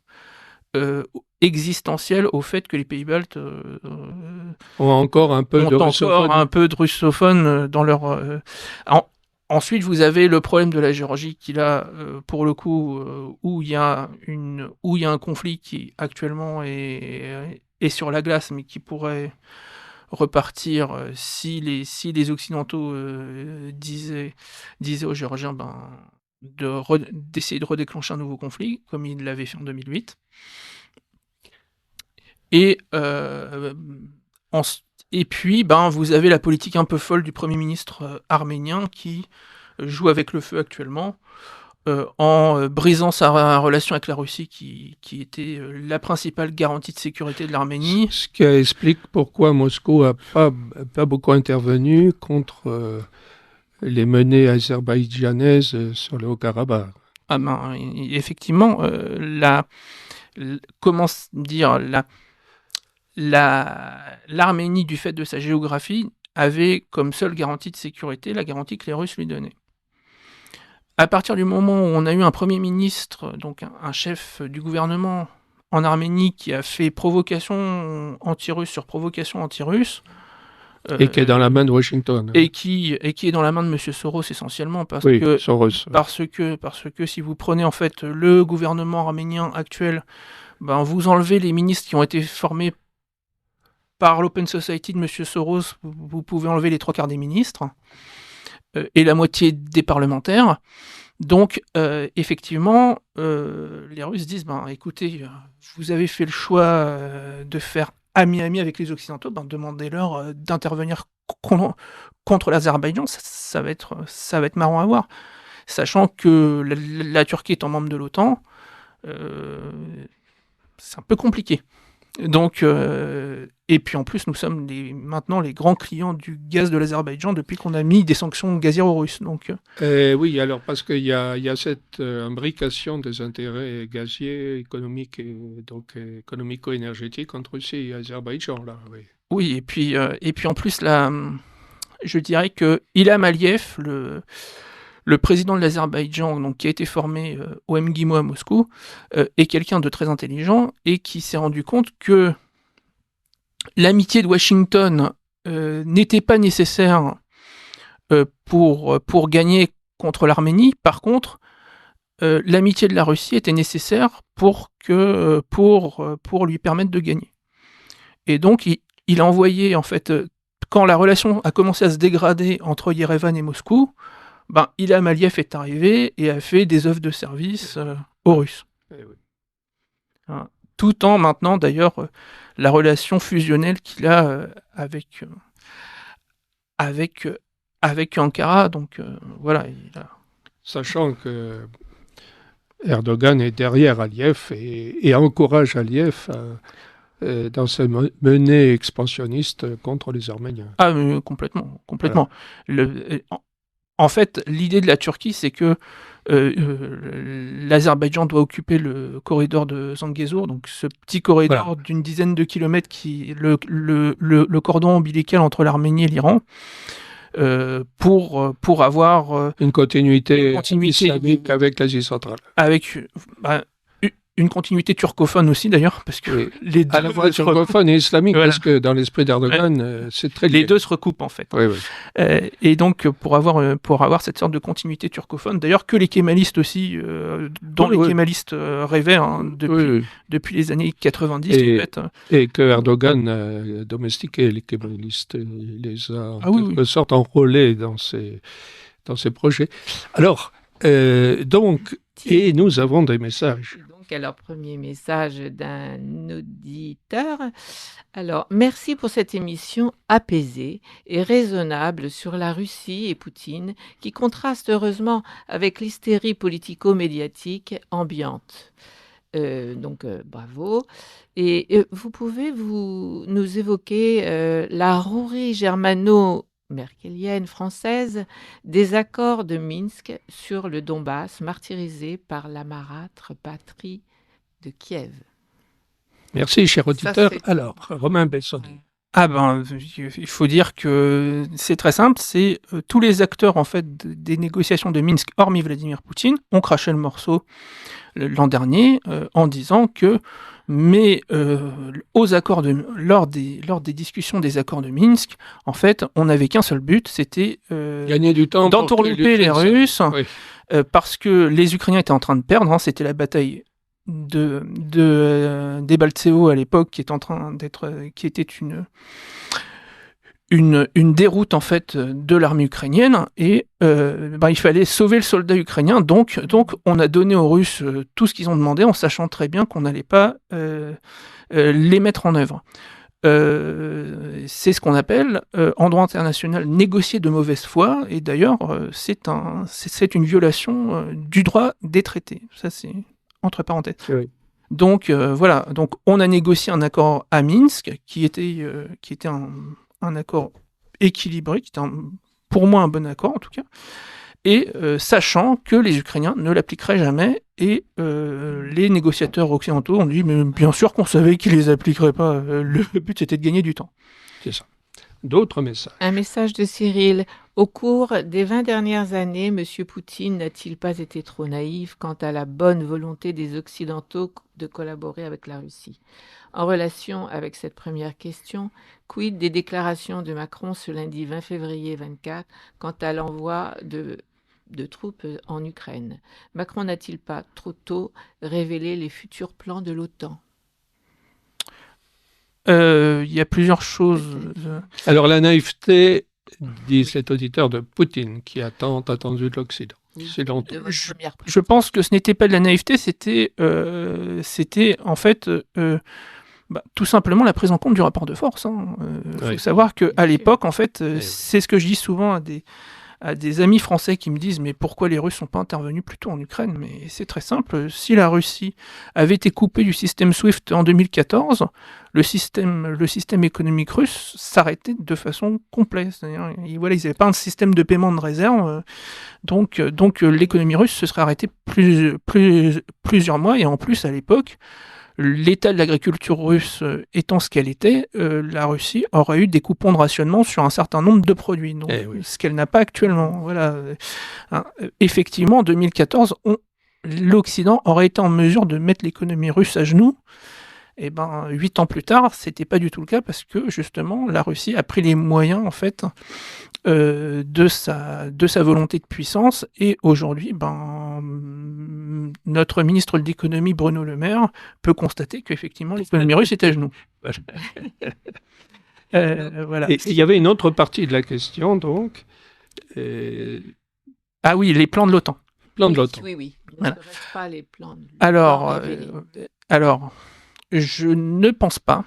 existentielle au fait que les pays baltes ont encore un peu de russophones dans leur... Ensuite, vous avez le problème de la Géorgie qui, là, pour le coup, où il y a un conflit qui actuellement est sur la glace, mais qui pourrait repartir si les Occidentaux disaient aux Géorgiens d'essayer de redéclencher un nouveau conflit, comme ils l'avaient fait en 2008. Et puis, vous avez la politique un peu folle du Premier ministre arménien qui joue avec le feu actuellement, en brisant sa relation avec la Russie, qui était la principale garantie de sécurité de l'Arménie. Ce qui explique pourquoi Moscou n'a pas beaucoup intervenu contre les menées azerbaïdjanaises sur le Haut-Karabakh. Effectivement, comment dire, l'Arménie, du fait de sa géographie, avait comme seule garantie de sécurité la garantie que les Russes lui donnaient. À partir du moment où on a eu un Premier ministre, donc un chef du gouvernement en Arménie, qui a fait provocation anti-russe sur provocation anti-russe, et qui est dans la main de Washington. Et qui est dans la main de M. Soros essentiellement, parce que si vous prenez en fait le gouvernement arménien actuel, vous enlevez les ministres qui ont été formés par l'Open Society de M. Soros, vous pouvez enlever les 3/4 des ministres et la moitié des parlementaires. Donc, effectivement, les Russes disent, écoutez, vous avez fait le choix de faire ami-ami avec les Occidentaux, demandez-leur d'intervenir contre l'Azerbaïdjan, ça va être marrant à voir. Sachant que la Turquie étant membre de l'OTAN, c'est un peu compliqué. Donc, et puis en plus, nous sommes maintenant les grands clients du gaz de l'Azerbaïdjan depuis qu'on a mis des sanctions gazières aux Russes. Donc, oui, alors parce qu'il y a cette imbrication des intérêts gaziers, économiques et donc économico-énergétiques entre Russie et Azerbaïdjan, là. Oui. Oui, et puis en plus, là, je dirais que Ilham Aliyev, le président de l'Azerbaïdjan, donc, qui a été formé au MGIMO à Moscou, est quelqu'un de très intelligent et qui s'est rendu compte que l'amitié de Washington n'était pas nécessaire pour gagner contre l'Arménie. Par contre, l'amitié de la Russie était nécessaire pour lui permettre de gagner. Et donc, il a envoyé, en fait, quand la relation a commencé à se dégrader entre Yerevan et Moscou, Ilham Aliyev est arrivé et a fait des œuvres de service aux Russes. Tout en maintenant, d'ailleurs, la relation fusionnelle qu'il a avec Ankara. Donc, voilà. Sachant que Erdogan est derrière Aliyev et encourage Aliyev dans sa menée expansionniste contre les Arméniens. Ah, mais complètement. Voilà. En fait, l'idée de la Turquie, c'est que l'Azerbaïdjan doit occuper le corridor de Zangezur, donc ce petit corridor d'une dizaine de kilomètres le cordon ombilical entre l'Arménie et l'Iran, pour avoir une continuité islamique avec l'Asie centrale. Avec une continuité turcophone aussi, d'ailleurs, parce que les deux... À la fois turcophone et islamique, parce que dans l'esprit d'Erdogan, c'est très lié. Les deux se recoupent, en fait. Oui. Et donc, pour avoir cette sorte de continuité turcophone, d'ailleurs, que les kémalistes aussi, dont les kémalistes rêvaient depuis les années 90, en fait. Et que Erdogan a domestiqué les kémalistes, il les a en quelque sorte enrôlés dans ses projets. Alors, et nous avons des messages. Alors, premier message d'un auditeur. Alors, merci pour cette émission apaisée et raisonnable sur la Russie et Poutine, qui contraste heureusement avec l'hystérie politico-médiatique ambiante. Bravo. Et vous pouvez nous évoquer la rouerie germano-merkelienne française des accords de Minsk sur le Donbass, martyrisé par la marâtre patrie de Kiev. Merci, cher auditeur. Alors, Romain Bessonnet. Il faut dire que c'est très simple, c'est tous les acteurs en fait des négociations de Minsk, hormis Vladimir Poutine, ont craché le morceau l'an dernier en disant que lors des discussions des accords de Minsk, en fait, on n'avait qu'un seul but, c'était gagner du temps, d'entourlouper les Russes, parce que les Ukrainiens étaient en train de perdre. C'était la bataille de Debaltseve à l'époque qui était une déroute en fait de l'armée ukrainienne, et il fallait sauver le soldat ukrainien, donc on a donné aux Russes tout ce qu'ils ont demandé en sachant très bien qu'on n'allait pas les mettre en œuvre. C'est ce qu'on appelle en droit international négocier de mauvaise foi, et d'ailleurs c'est une violation du droit des traités. Ça, c'est entre parenthèses. Oui. Donc voilà, donc on a négocié un accord à Minsk qui était un accord équilibré, qui était pour moi un bon accord en tout cas, et sachant que les Ukrainiens ne l'appliqueraient jamais, et les négociateurs occidentaux ont dit mais bien sûr qu'on savait qu'ils les appliqueraient pas, le but c'était de gagner du temps. C'est ça. D'autres messages. Un message de Cyril. Au cours des 20 dernières années, M. Poutine n'a-t-il pas été trop naïf quant à la bonne volonté des Occidentaux de collaborer avec la Russie ? En relation avec cette première question, quid des déclarations de Macron ce lundi 20 février 24 quant à l'envoi de troupes en Ukraine ? Macron n'a-t-il pas trop tôt révélé les futurs plans de l'OTAN ? Il y a plusieurs choses. Alors la naïveté, dit cet auditeur, de Poutine, qui a tant attendu de l'Occident. C'est longtemps. Je pense que ce n'était pas de la naïveté, c'était en fait tout simplement la prise en compte du rapport de force. Faut savoir qu'à l'époque, en fait, c'est ce que je dis souvent à des amis français qui me disent mais pourquoi les Russes sont pas intervenus plus tôt en Ukraine ? Mais c'est très simple, si la Russie avait été coupée du système SWIFT en 2014, le système économique russe s'arrêtait de façon complète. C'est-à-dire, ils n'avaient pas un système de paiement de réserve, donc l'économie russe se serait arrêtée plusieurs mois, et en plus à l'époque, l'état de l'agriculture russe étant ce qu'elle était, la Russie aurait eu des coupons de rationnement sur un certain nombre de produits, donc, ce qu'elle n'a pas actuellement. Voilà. Effectivement, en 2014, l'Occident aurait été en mesure de mettre l'économie russe à genoux Et 8 ans plus tard, c'était pas du tout le cas parce que justement, la Russie a pris les moyens en fait de sa volonté de puissance. Et aujourd'hui, notre ministre de l'économie, Bruno Le Maire, peut constater qu'effectivement, l'économie russe est à genoux. Voilà. Et il y avait une autre partie de la question, donc. Ah oui, les plans de l'OTAN. Plan de l'OTAN. Oui. Il ne Voilà. reste pas les plans. Alors, je ne pense pas.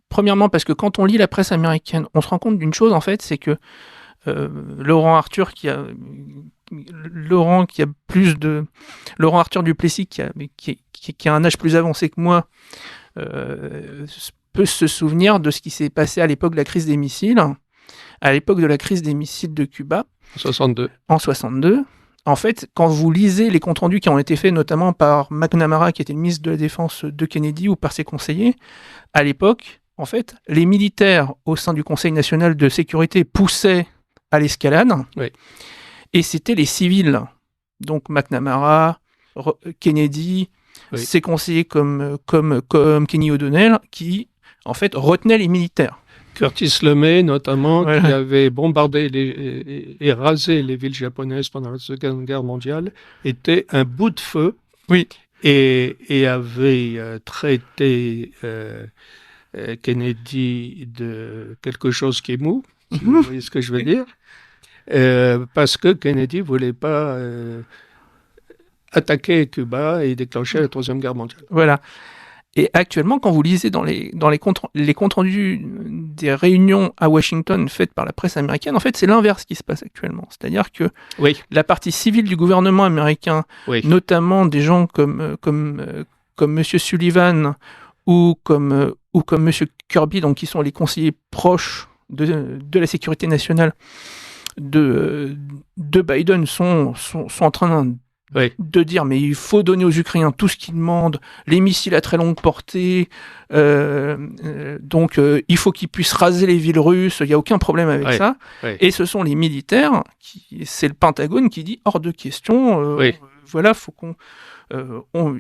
Premièrement, parce que quand on lit la presse américaine, on se rend compte d'une chose, en fait, c'est que Laurent Arthur Duplessis, qui a un âge plus avancé que moi, peut se souvenir de ce qui s'est passé à l'époque de la crise des missiles, à l'époque de la crise des missiles de Cuba. En 62. En fait, quand vous lisez les comptes rendus qui ont été faits notamment par McNamara, qui était le ministre de la Défense de Kennedy, ou par ses conseillers, à l'époque, en fait, les militaires au sein du Conseil national de sécurité poussaient à l'escalade, oui. Et c'était les civils, donc McNamara, Kennedy, oui. ses conseillers comme Kenny O'Donnell, qui, en fait, retenaient les militaires. Curtis LeMay, notamment, voilà. Qui avait bombardé et rasé les villes japonaises pendant la Seconde Guerre mondiale, était un bout de feu, oui. et avait traité Kennedy de quelque chose qui est mou, si vous voyez ce que je veux dire, parce que Kennedy ne voulait pas attaquer Cuba et déclencher la Troisième Guerre mondiale. Voilà. Et actuellement, quand vous lisez dans les comptes rendus des réunions à Washington faites par la presse américaine, en fait, c'est l'inverse qui se passe actuellement. C'est-à-dire que la partie civile du gouvernement américain, notamment des gens comme M. Sullivan ou comme M. Kirby, donc qui sont les conseillers proches de la sécurité nationale de Biden, sont en train de dire mais il faut donner aux Ukrainiens tout ce qu'ils demandent, les missiles à très longue portée, donc il faut qu'ils puissent raser les villes russes, il n'y a aucun problème avec ça. Et ce sont les militaires, c'est le Pentagone qui dit hors de question, voilà, faut qu'on...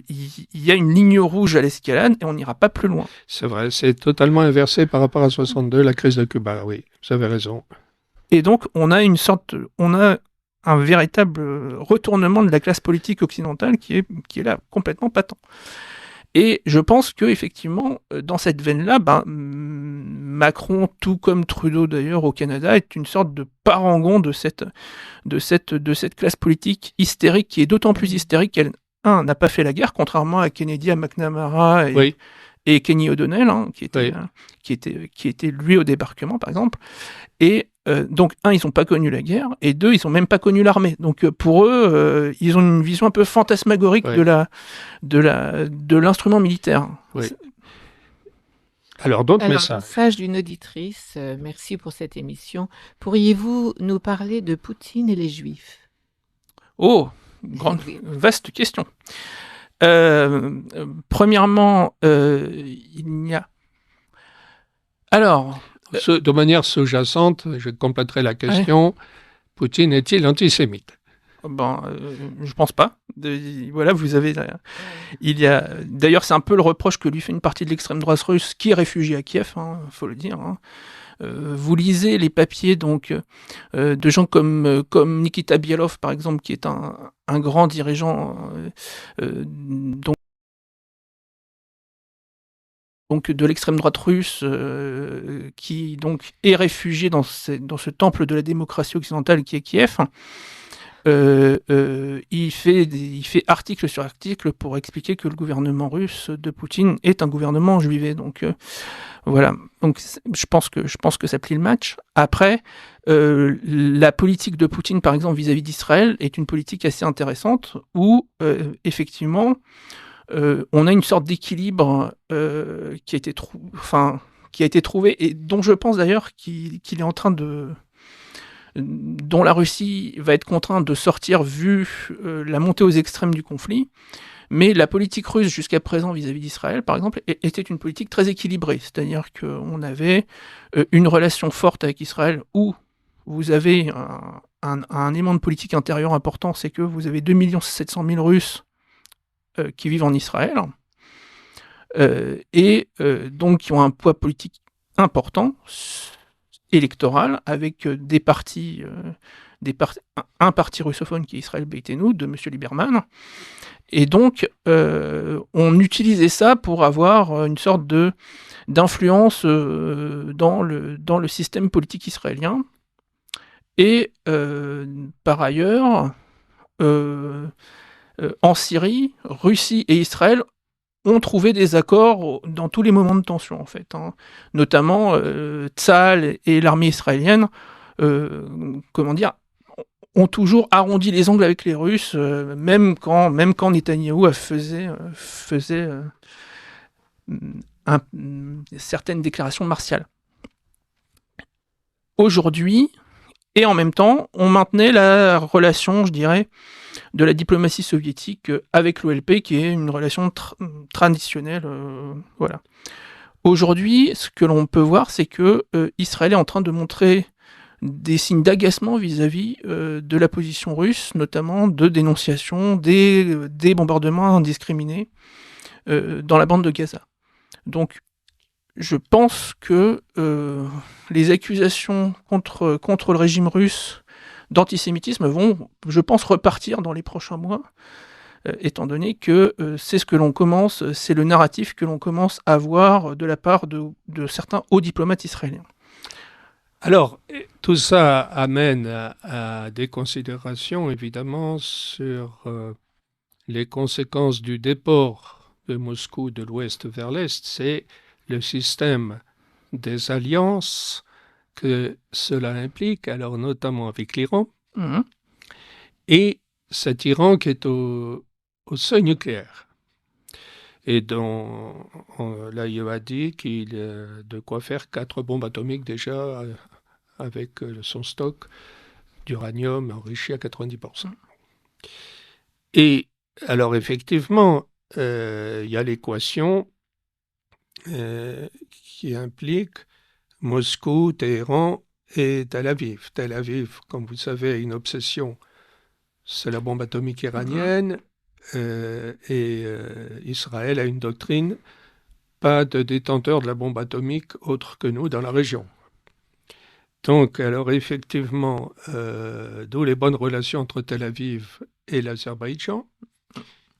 il y a une ligne rouge à l'escalade et on n'ira pas plus loin. C'est vrai, c'est totalement inversé par rapport à 62, la crise de Cuba, oui, vous avez raison. Et donc on a un véritable retournement de la classe politique occidentale qui est là complètement patent. Et je pense que effectivement, dans cette veine-là, Macron, tout comme Trudeau d'ailleurs au Canada, est une sorte de parangon de cette classe politique hystérique, qui est d'autant plus hystérique qu'elle n'a pas fait la guerre, contrairement à Kennedy, à McNamara et Kenny O'Donnell, qui était lui au débarquement par exemple. Et donc, ils n'ont pas connu la guerre, et 2, ils n'ont même pas connu l'armée. Donc, pour eux, ils ont une vision un peu fantasmagorique de l'instrument militaire. Alors, d'autres messages. Message d'une auditrice, merci pour cette émission. Pourriez-vous nous parler de Poutine et les Juifs ? Oh, vaste question. Premièrement, il n'y a... Alors... De manière sous-jacente, je compléterai la question, Poutine est-il antisémite ? Je pense pas. Voilà, vous avez... D'ailleurs, c'est un peu le reproche que lui fait une partie de l'extrême droite russe qui est réfugiée à Kiev, faut le dire. Vous lisez les papiers donc, de gens comme Nikita Bielov, par exemple, qui est un grand dirigeant donc de l'extrême droite russe, qui donc est réfugié dans ce temple de la démocratie occidentale qui est Kiev. Il fait article sur article pour expliquer que le gouvernement russe de Poutine est un gouvernement juivé. Donc voilà. Donc je pense que ça plie le match. Après, la politique de Poutine, par exemple, vis-à-vis d'Israël, est une politique assez intéressante où effectivement on a une sorte d'équilibre qui a été trouvé et dont je pense d'ailleurs qu'il est en train dont la Russie va être contrainte de sortir vu la montée aux extrêmes du conflit. Mais la politique russe jusqu'à présent vis-à-vis d'Israël, par exemple, était une politique très équilibrée. C'est-à-dire qu'on avait une relation forte avec Israël où vous avez un élément de politique intérieure important, c'est que vous avez 2 700 000 Russes qui vivent en Israël. donc qui ont un poids politique important, électoral, avec des partis, un parti russophone qui est Israël Beitenu, de M. Lieberman. Et donc, on utilisait ça pour avoir une sorte d'influence dans le système politique israélien. Et par ailleurs, en Syrie, Russie et Israël ont trouvé des accords dans tous les moments de tension, en fait. Notamment, Tsahal et l'armée israélienne, ont toujours arrondi les angles avec les Russes, même quand Netanyahou faisait certaines déclarations martiales. Aujourd'hui, et en même temps, on maintenait la relation, je dirais, de la diplomatie soviétique avec l'OLP, qui est une relation traditionnelle. Voilà. Aujourd'hui, ce que l'on peut voir, c'est que Israël est en train de montrer des signes d'agacement vis-à-vis de la position russe, notamment de dénonciation des bombardements indiscriminés dans la bande de Gaza. Donc, je pense que les accusations contre le régime russe d'antisémitisme vont, je pense, repartir dans les prochains mois, étant donné que c'est ce que l'on commence, c'est le narratif que l'on commence à voir de la part de certains hauts diplomates israéliens. Alors, tout ça amène à des considérations, évidemment, sur les conséquences du déport de Moscou de l'ouest vers l'est. C'est le système des alliances que cela implique, alors notamment avec l'Iran, et cet Iran qui est au seuil nucléaire, et dont l'AIEA a dit qu'il a de quoi faire 4 bombes atomiques déjà avec son stock d'uranium enrichi à 90%. Et alors effectivement, il y a l'équation qui implique Moscou, Téhéran et Tel Aviv. Tel Aviv, comme vous savez, a une obsession, c'est la bombe atomique iranienne, et Israël a une doctrine, pas de détenteur de la bombe atomique autre que nous dans la région. Donc, alors effectivement, d'où les bonnes relations entre Tel Aviv et l'Azerbaïdjan,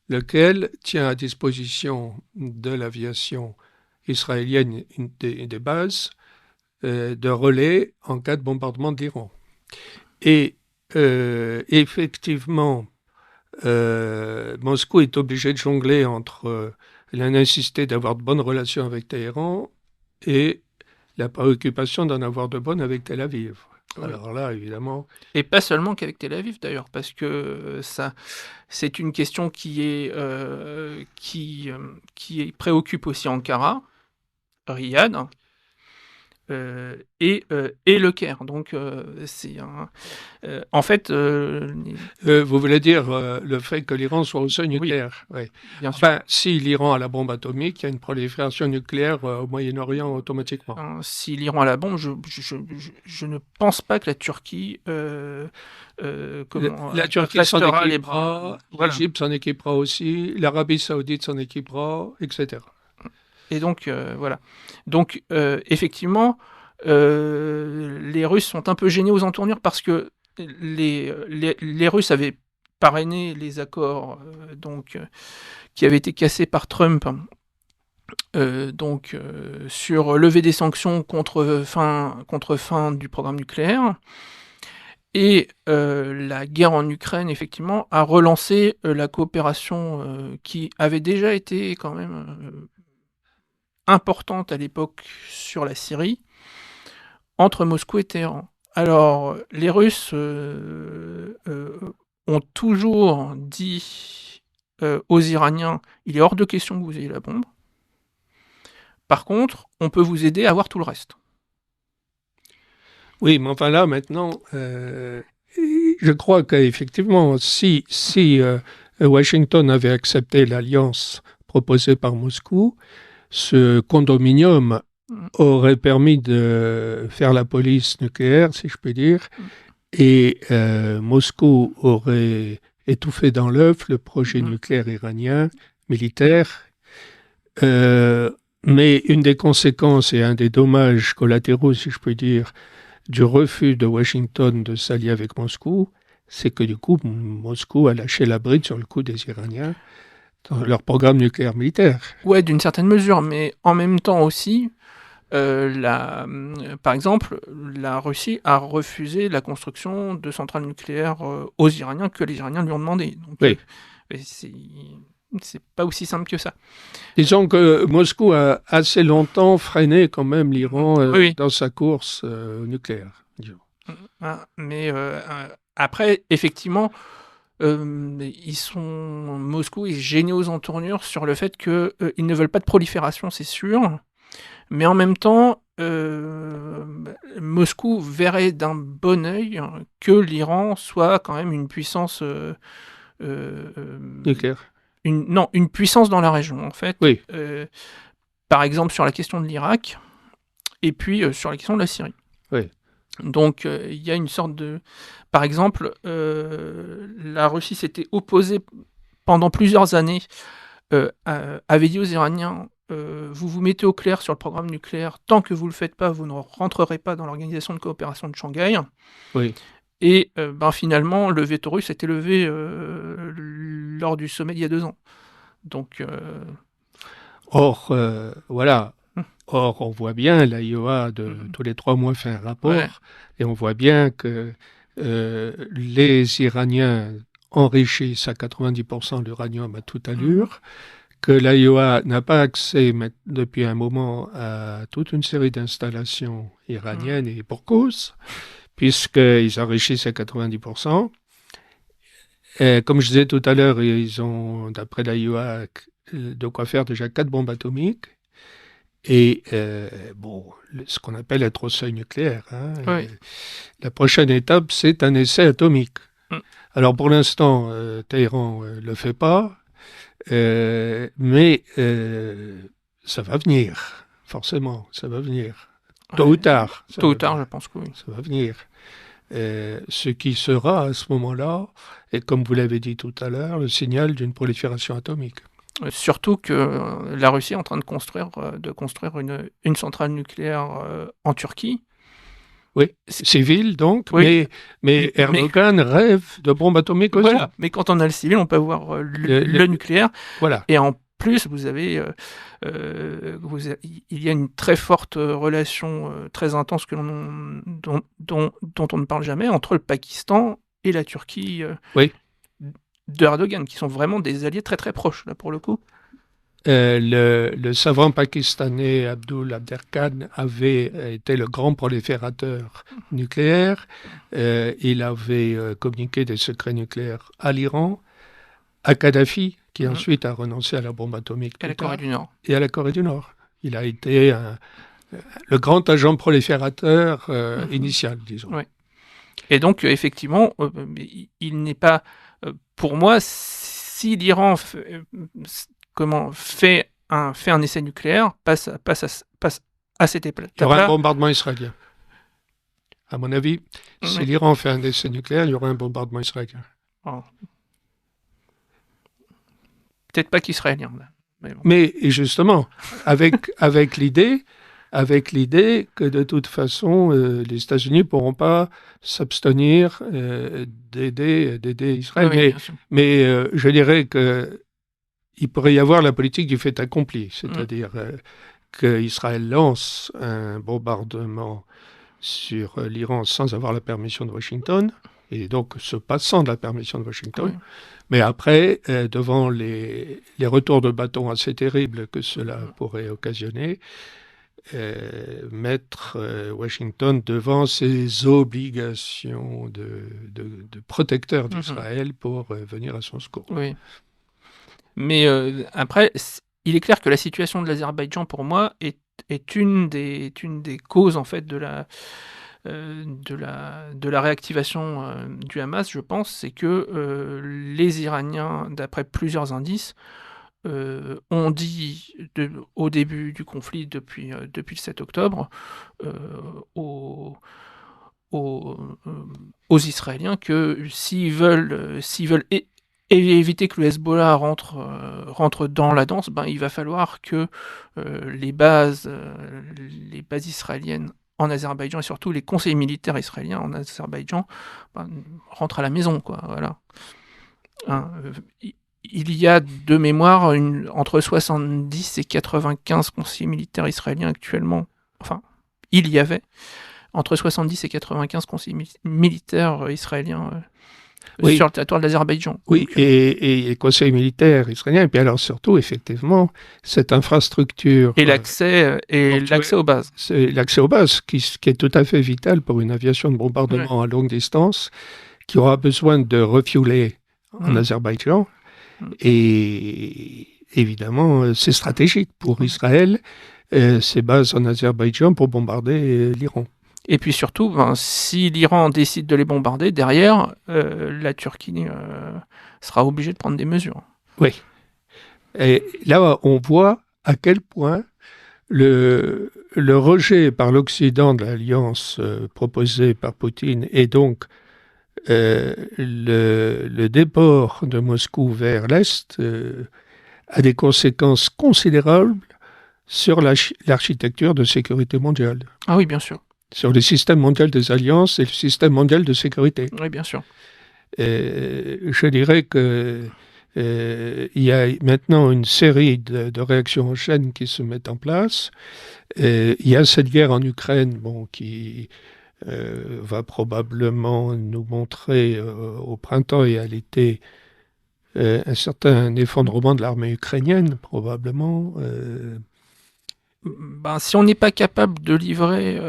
lequel tient à disposition de l'aviation israélienne des bases de relais en cas de bombardement de l'Iran. Et effectivement, Moscou est obligé de jongler entre l'insister d'avoir de bonnes relations avec Téhéran et la préoccupation d'en avoir de bonnes avec Tel Aviv. Oui. Alors là, évidemment... Et pas seulement qu'avec Tel Aviv, d'ailleurs, parce que ça, c'est une question qui préoccupe aussi Ankara, Riyad, et le Caire. Donc, c'est en fait... vous voulez dire le fait que l'Iran soit au seuil nucléaire? Oui, bien sûr. Enfin, si l'Iran a la bombe atomique, il y a une prolifération nucléaire au Moyen-Orient automatiquement. Si l'Iran a la bombe, je ne pense pas que la Turquie... la Turquie s'en équipera, l'Égypte s'en équipera aussi, l'Arabie Saoudite s'en équipera, etc. Et donc, voilà. Donc, effectivement, les Russes sont un peu gênés aux entournures parce que les Russes avaient parrainé les accords qui avaient été cassés par Trump sur lever des sanctions contre fin du programme nucléaire. Et la guerre en Ukraine, effectivement, a relancé la coopération qui avait déjà été quand même... importante à l'époque sur la Syrie, entre Moscou et Téhéran. Alors, les Russes ont toujours dit aux Iraniens, il est hors de question que vous ayez la bombe. Par contre, on peut vous aider à avoir tout le reste. Oui, mais enfin là, maintenant, je crois qu'effectivement, si Washington avait accepté l'alliance proposée par Moscou, ce condominium aurait permis de faire la police nucléaire, si je peux dire, et Moscou aurait étouffé dans l'œuf le projet nucléaire iranien militaire, Mais une des conséquences et un des dommages collatéraux, si je puis dire, du refus de Washington de s'allier avec Moscou, c'est que du coup, Moscou a lâché la bride sur le coup des Iraniens dans leur programme nucléaire militaire. Ouais, d'une certaine mesure, mais en même temps aussi, par exemple, la Russie a refusé la construction de centrales nucléaires aux Iraniens que les Iraniens lui ont demandé. Donc, Oui. C'est pas aussi simple que ça. Disons que Moscou a assez longtemps freiné quand même l'Iran Oui. dans sa course au nucléaire. Disons. Mais après, effectivement, Moscou est gêné aux entournures sur le fait qu'ils ne veulent pas de prolifération, c'est sûr. Mais en même temps, Moscou verrait d'un bon œil que l'Iran soit quand même une puissance nucléaire. Une puissance dans la région, en fait. Oui. Par exemple, sur la question de l'Irak, et puis sur la question de la Syrie. Oui. Donc, il y a une sorte de... Par exemple, la Russie s'était opposée pendant plusieurs années, avait dit aux Iraniens, vous vous mettez au clair sur le programme nucléaire, tant que vous ne le faites pas, vous ne rentrerez pas dans l'organisation de coopération de Shanghai. Oui. Et finalement, le veto russe a été levé lors du sommet d'il y a 2 ans. Donc, Or, voilà. Or, on voit bien, l'AIEA, tous les 3 mois, fait un rapport, Ouais. et on voit bien que les Iraniens enrichissent à 90% l'uranium à toute allure, que l'AIEA n'a pas accès depuis un moment à toute une série d'installations iraniennes, et pour cause, puisqu'ils enrichissent à 90%. Et comme je disais tout à l'heure, ils ont, d'après l'AIEA, de quoi faire déjà 4 bombes atomiques. Et ce qu'on appelle être au seuil nucléaire. Oui. La prochaine étape, c'est un essai atomique. Alors pour l'instant, Téhéran ne le fait pas, mais ça va venir, forcément, ça va venir. Tôt ou tard. Tôt ou tard, je pense que oui. Ça va venir. Ce qui sera à ce moment-là, et comme vous l'avez dit tout à l'heure, le signal d'une prolifération atomique. Surtout que la Russie est en train de construire une centrale nucléaire en Turquie. Oui, civile donc, Oui. mais Erdogan rêve de bombes atomiques aussi. Voilà. Mais quand on a le civil, on peut avoir le nucléaire. Voilà. Et en plus, vous avez, il y a une très forte relation très intense dont on ne parle jamais entre le Pakistan et la Turquie de Erdogan, qui sont vraiment des alliés très très proches, là, pour le coup. Le savant pakistanais Abdul Abder Khan avait été le grand proliférateur nucléaire. Il avait communiqué des secrets nucléaires à l'Iran, à Kadhafi, qui ensuite a renoncé à la bombe atomique. Et à la Corée du Nord. Et à la Corée du Nord. Il a été le grand agent proliférateur initial, disons. Ouais. Et donc, effectivement, il n'est pas... pour moi, si l'Iran fait un essai nucléaire, passe à cette étape-là. Il y aura un bombardement israélien. À mon avis, si l'Iran fait un essai nucléaire, il y aura un bombardement israélien. Oh. Peut-être pas qu'israélien. Là. Mais justement, avec l'idée que de toute façon, les États-Unis ne pourront pas s'abstenir d'aider Israël. Oui, mais je dirais qu'il pourrait y avoir la politique du fait accompli, c'est-à-dire qu'Israël lance un bombardement sur l'Iran sans avoir la permission de Washington, et donc se passant de la permission de Washington. Oui. Mais après, devant les retours de bâton assez terribles que cela pourrait occasionner, mettre Washington devant ses obligations de protecteur d'Israël pour venir à son secours. Oui. Mais après, il est clair que la situation de l'Azerbaïdjan, pour moi, est une des causes en fait de la réactivation du Hamas, je pense. C'est que les Iraniens, d'après plusieurs indices, ont dit au début du conflit, depuis le 7 octobre, aux Israéliens que s'ils veulent Et éviter que le Hezbollah rentre dans la danse, il va falloir que les bases israéliennes en Azerbaïdjan et surtout les conseils militaires israéliens en Azerbaïdjan rentrent à la maison, quoi. Voilà. Il y a de mémoire entre 70 et 95 conseillers militaires israéliens actuellement. Enfin, il y avait entre 70 et 95 conseillers militaires israéliens sur le territoire de l'Azerbaïdjan. Oui, et les conseils militaires israéliens, et puis alors surtout, effectivement, cette infrastructure... Et l'accès aux bases. C'est l'accès aux bases qui est tout à fait vital pour une aviation de bombardement à longue distance, qui aura besoin de refueler en Azerbaïdjan. Et évidemment, c'est stratégique pour Israël, ces bases en Azerbaïdjan pour bombarder l'Iran. Et puis surtout, si l'Iran décide de les bombarder, derrière, la Turquie sera obligée de prendre des mesures. Oui. Et là, on voit à quel point le rejet par l'Occident de l'alliance proposée par Poutine et donc le déport de Moscou vers l'Est a des conséquences considérables sur l'architecture de sécurité mondiale. Ah oui, bien sûr. Sur le système mondial des alliances et le système mondial de sécurité. Oui, bien sûr. Je dirais que il y a maintenant une série de réactions en chaîne qui se mettent en place. Il y a cette guerre en Ukraine, qui va probablement nous montrer au printemps et à l'été un certain effondrement de l'armée ukrainienne, probablement. Si on n'est pas capable de livrer...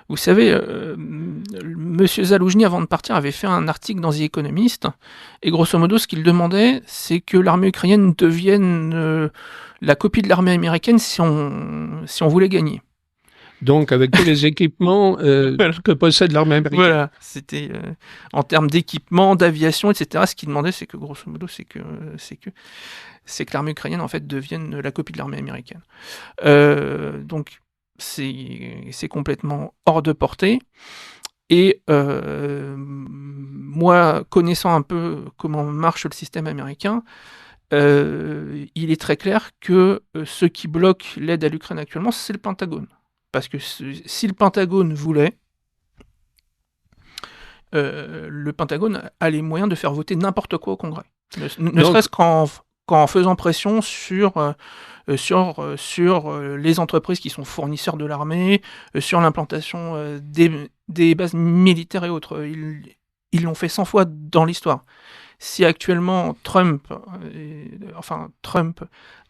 vous savez, Monsieur Zaloujny, avant de partir, avait fait un article dans The Economist, et grosso modo, ce qu'il demandait, c'est que l'armée ukrainienne devienne la copie de l'armée américaine si on voulait gagner. Donc, avec tous les équipements que possède l'armée américaine. Voilà, c'était en termes d'équipement, d'aviation, etc. Ce qu'il demandait, c'est que, grosso modo, c'est que l'armée ukrainienne, en fait, devienne la copie de l'armée américaine. Donc, c'est complètement hors de portée. Et moi, connaissant un peu comment marche le système américain, il est très clair que ce qui bloque l'aide à l'Ukraine actuellement, c'est le Pentagone. Parce que si le Pentagone voulait, le Pentagone a les moyens de faire voter n'importe quoi au Congrès. Ne serait-ce qu'en faisant pression sur les entreprises qui sont fournisseurs de l'armée, sur l'implantation des bases militaires et autres. Ils l'ont fait 100 fois dans l'histoire. Si actuellement Trump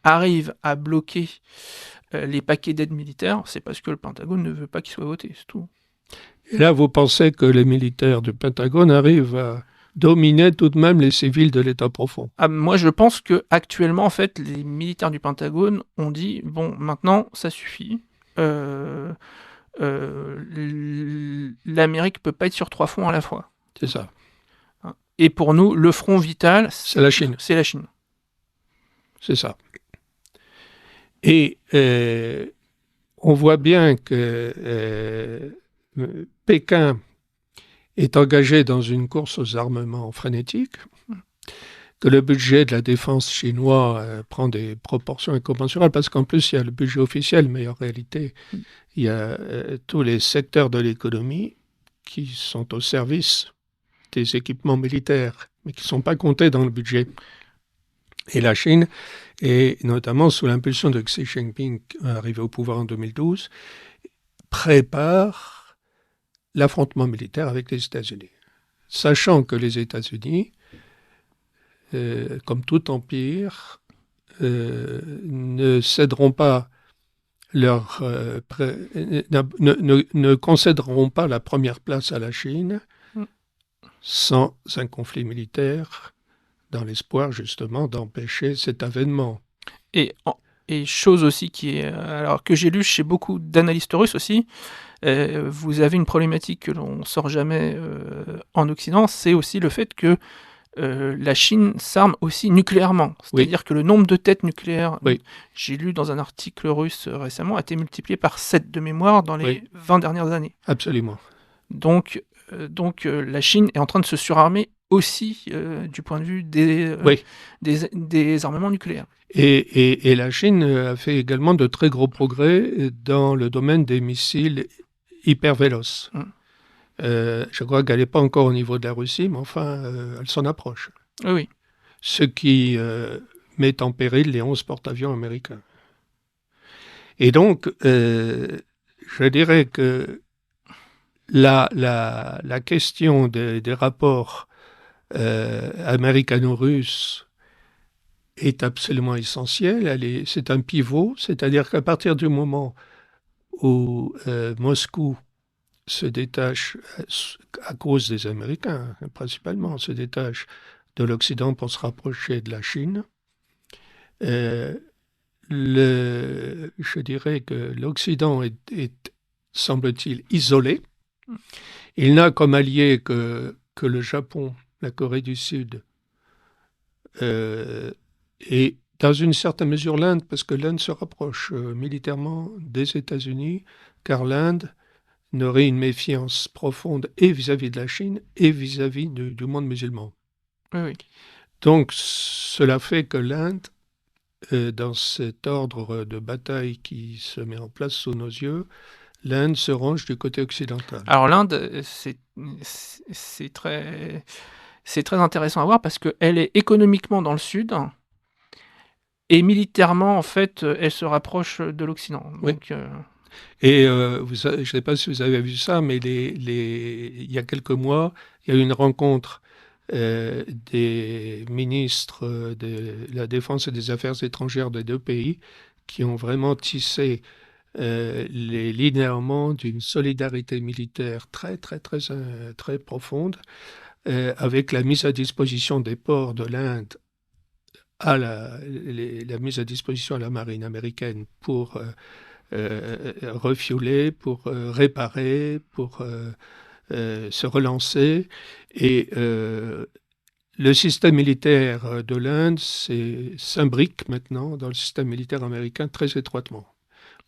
arrive à bloquer les paquets d'aide militaire, c'est parce que le Pentagone ne veut pas qu'il soit voté, c'est tout. Et là, vous pensez que les militaires du Pentagone arrivent à dominer tout de même les civils de l'État profond? Moi, je pense que actuellement, en fait, les militaires du Pentagone ont dit bon, maintenant, ça suffit. L'Amérique peut pas être sur 3 fronts à la fois. C'est ça. Et pour nous, le front vital, c'est la Chine. C'est la Chine. C'est ça. Et on voit bien que Pékin est engagé dans une course aux armements frénétique, que le budget de la défense chinois prend des proportions incommensurables, parce qu'en plus, il y a le budget officiel, mais en réalité, il y a tous les secteurs de l'économie qui sont au service des équipements militaires, mais qui ne sont pas comptés dans le budget. Et la Chine, et notamment sous l'impulsion de Xi Jinping, arrivé au pouvoir en 2012, prépare l'affrontement militaire avec les États-Unis. Sachant que les États-Unis, comme tout empire, ne céderont pas ne concéderont pas la première place à la Chine sans un conflit militaire, dans l'espoir justement d'empêcher cet avènement. Et chose aussi que j'ai lu chez beaucoup d'analystes russes aussi, vous avez une problématique que l'on ne sort jamais en Occident, c'est aussi le fait que la Chine s'arme aussi nucléairement. C'est-à-dire que le nombre de têtes nucléaires, j'ai lu dans un article russe récemment, a été multiplié par 7 de mémoire dans les 20 dernières années. Absolument. Donc la Chine est en train de se surarmer aussi du point de vue Oui. des armements nucléaires. Et la Chine a fait également de très gros progrès dans le domaine des missiles hyper véloces. Je crois qu'elle n'est pas encore au niveau de la Russie, mais enfin, elle s'en approche. Oui. Ce qui met en péril les 11 porte-avions américains. Et donc, je dirais que la question des rapports américano-russes est absolument essentielle. C'est un pivot, c'est-à-dire qu'à partir du moment où Moscou se détache, à cause des Américains principalement, se détache de l'Occident pour se rapprocher de la Chine, je dirais que l'Occident est, semble-t-il, isolé. Il n'a comme allié que le Japon, la Corée du Sud, et dans une certaine mesure l'Inde, parce que l'Inde se rapproche militairement des États-Unis, car l'Inde n'aurait une méfiance profonde et vis-à-vis de la Chine et vis-à-vis du monde musulman. Oui. Donc cela fait que l'Inde, dans cet ordre de bataille qui se met en place sous nos yeux, l'Inde se range du côté occidental. Alors l'Inde, c'est très intéressant à voir parce qu'elle est économiquement dans le sud et militairement, en fait, elle se rapproche de l'Occident. Oui. Donc, et je ne sais pas si vous avez vu ça, mais il y a quelques mois, il y a eu une rencontre des ministres de la Défense et des Affaires étrangères des deux pays qui ont vraiment tissé les linéaments d'une solidarité militaire très profonde, avec la mise à disposition des ports de l'Inde, la mise à disposition à la marine américaine pour refueler, pour réparer, pour se relancer. Et le système militaire de l'Inde s'imbrique maintenant dans le système militaire américain très étroitement.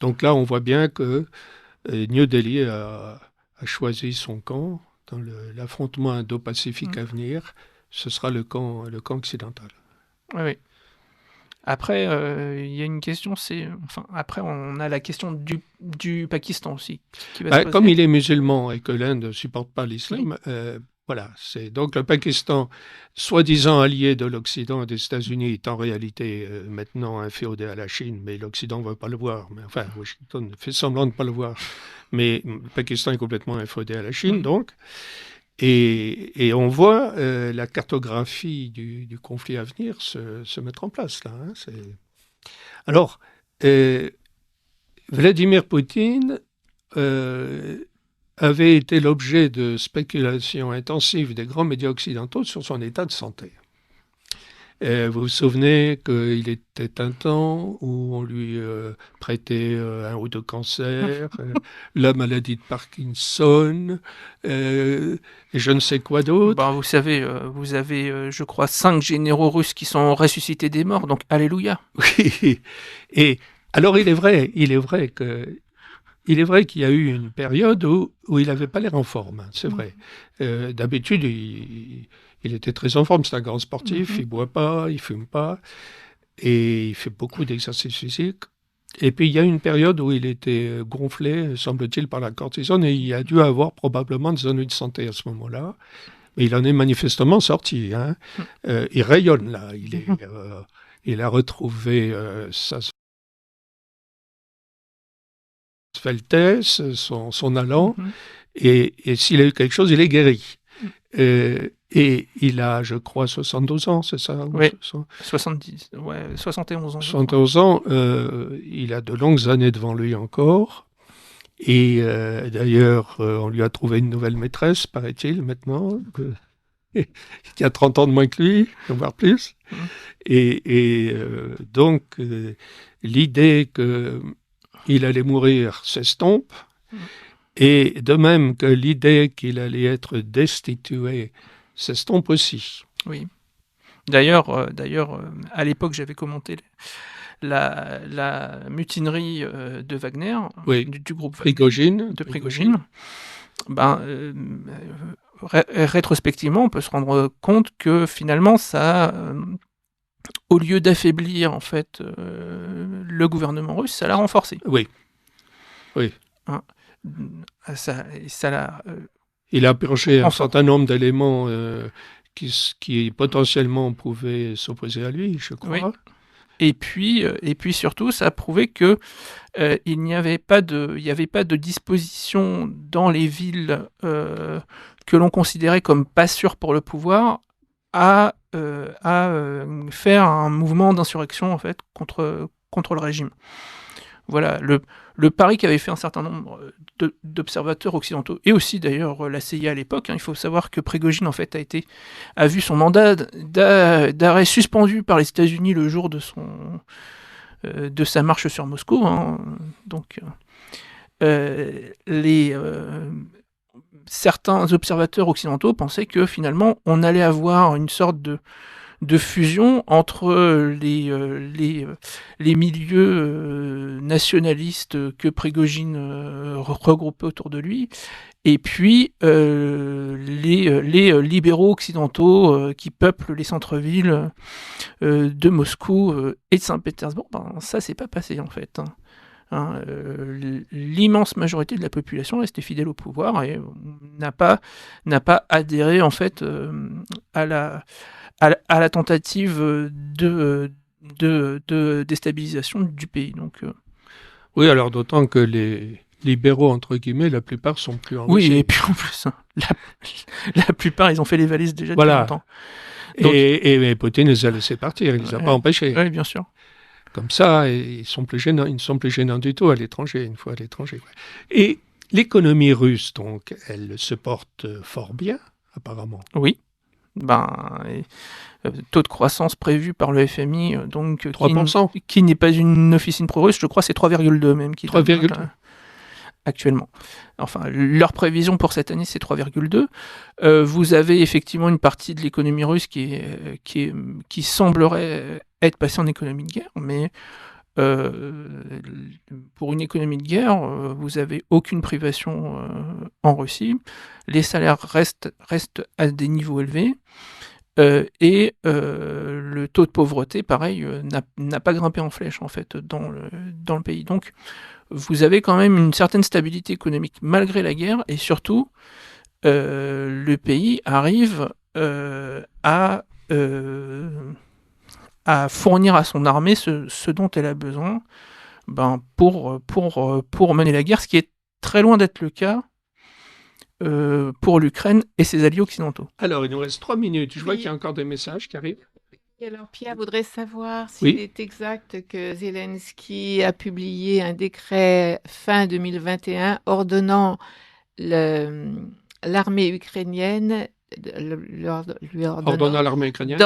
Donc là, on voit bien que New Delhi a choisi son camp dans l'affrontement indo-pacifique à venir. Ce sera le camp occidental. Oui. Après, il y a une question, après, on a la question du Pakistan aussi. Qui va se poser. Comme il est musulman et que l'Inde ne supporte pas l'islam, voilà. Donc le Pakistan, soi-disant allié de l'Occident et des États-Unis, est en réalité maintenant inféodé à la Chine, mais l'Occident ne veut pas le voir. Mais, enfin, Washington fait semblant de ne pas le voir. Mais le Pakistan est complètement inféodé à la Chine, donc. Et on voit la cartographie du conflit à venir se mettre en place là. Alors, Vladimir Poutine avait été l'objet de spéculations intensives des grands médias occidentaux sur son état de santé. Vous vous souvenez qu'il était un temps où on lui prêtait un ou deux cancers, la maladie de Parkinson, et je ne sais quoi d'autre. Vous savez, vous avez, je crois, 5 généraux russes qui sont ressuscités des morts, donc alléluia. Oui. Et alors il est vrai qu'il y a eu une période où il n'avait pas l'air en forme, c'est vrai. D'habitude, il était très en forme, c'est un grand sportif, il ne boit pas, il ne fume pas, et il fait beaucoup d'exercices physiques. Et puis il y a une période où il était gonflé, semble-t-il, par la cortisone, et il a dû avoir probablement des ennuis de santé à ce moment-là. Mais il en est manifestement sorti. Hein. Il rayonne là, il a retrouvé sa sveltesse, son allant, et s'il a eu quelque chose, il est guéri. Et il a, je crois, 72 ans, c'est ça? Oui, 71 ans. 71 ans, il a de longues années devant lui encore. Et d'ailleurs, on lui a trouvé une nouvelle maîtresse, paraît-il, maintenant, qui a 30 ans de moins que lui, voire plus. Et donc, l'idée qu'il allait mourir s'estompe. Et de même que l'idée qu'il allait être destitué s'estompe aussi. Oui. D'ailleurs, à l'époque, j'avais commenté la mutinerie de Wagner, oui. du groupe Prigojine. de Prigojine. rétrospectivement, on peut se rendre compte que finalement, ça, au lieu d'affaiblir en fait le gouvernement russe, ça l'a renforcé. Oui. Hein, ça l'a Il a purgé un Enfin. certain nombre d'éléments qui potentiellement pouvaient s'opposer à lui, je crois. Oui. Et puis surtout, ça a prouvé que il n'y avait pas de disposition dans les villes que l'on considérait comme pas sûres pour le pouvoir à faire un mouvement d'insurrection en fait contre le régime. Voilà, le pari qu'avaient fait un certain nombre d'observateurs occidentaux, et aussi d'ailleurs la CIA à l'époque. Il faut savoir que Prigojine en fait a vu son mandat d'arrêt suspendu par les États-Unis le jour de sa marche sur Moscou. Donc certains observateurs occidentaux pensaient que finalement on allait avoir une sorte de fusion entre les milieux nationalistes que Prigojine regroupait autour de lui, et puis les libéraux occidentaux qui peuplent les centres-villes de Moscou et de Saint-Pétersbourg. Ça s'est pas passé en fait. L'immense majorité de la population restait fidèle au pouvoir et n'a pas adhéré en fait à la tentative de déstabilisation du pays. Donc, Oui, alors d'autant que les libéraux, entre guillemets, la plupart sont plus en Russie. oui, et puis en plus, la plupart, ils ont fait les valises déjà depuis longtemps. Donc, et Poutine les a laissés partir, il ne les a pas empêchés. Oui, bien sûr. Comme ça, ils ne sont plus gênants du tout à l'étranger, une fois à l'étranger. Et l'économie russe, donc, elle se porte fort bien, apparemment. Oui. Taux de croissance prévu par le FMI, donc 3%. Qui n'est pas une officine pro-russe, je crois c'est 3,2 même. 3,2 actuellement. Enfin, leur prévision pour cette année, c'est 3,2. Vous avez effectivement une partie de l'économie russe qui semblerait être passée en économie de guerre, mais pour une économie de guerre, vous n'avez aucune privation en Russie. Les salaires restent à des niveaux élevés. Et le taux de pauvreté, pareil, n'a pas grimpé en flèche en fait dans le pays. Donc, vous avez quand même une certaine stabilité économique malgré la guerre, et surtout, le pays arrive à fournir à son armée ce dont elle a besoin pour mener la guerre, ce qui est très loin d'être le cas pour l'Ukraine et ses alliés occidentaux. Alors, il nous reste 3 minutes. Je vois qu'il y a encore des messages qui arrivent. Et alors, Pierre voudrait savoir s'il est exact que Zelensky a publié un décret fin 2021 ordonnant l'armée ukrainienne ordonnant l'armée ukrainienne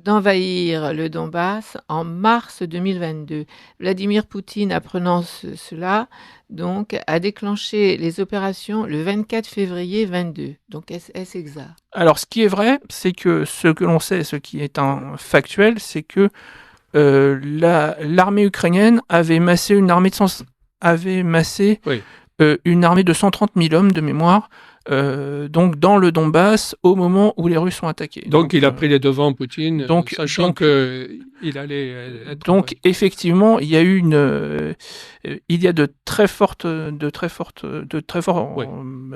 d'envahir le Donbass en mars 2022. Vladimir Poutine, apprenant cela, donc, a déclenché les opérations le 24 février 22. Donc, est-ce exact? Alors, ce qui est vrai, c'est que ce que l'on sait, ce qui est un factuel, c'est que l'armée ukrainienne avait massé une armée de 130 000 hommes de mémoire, donc dans le Donbass au moment où les Russes ont attaqué. Donc il a pris les devants, Poutine, sachant qu'il allait être... Donc effectivement, il y a eu de très fortes,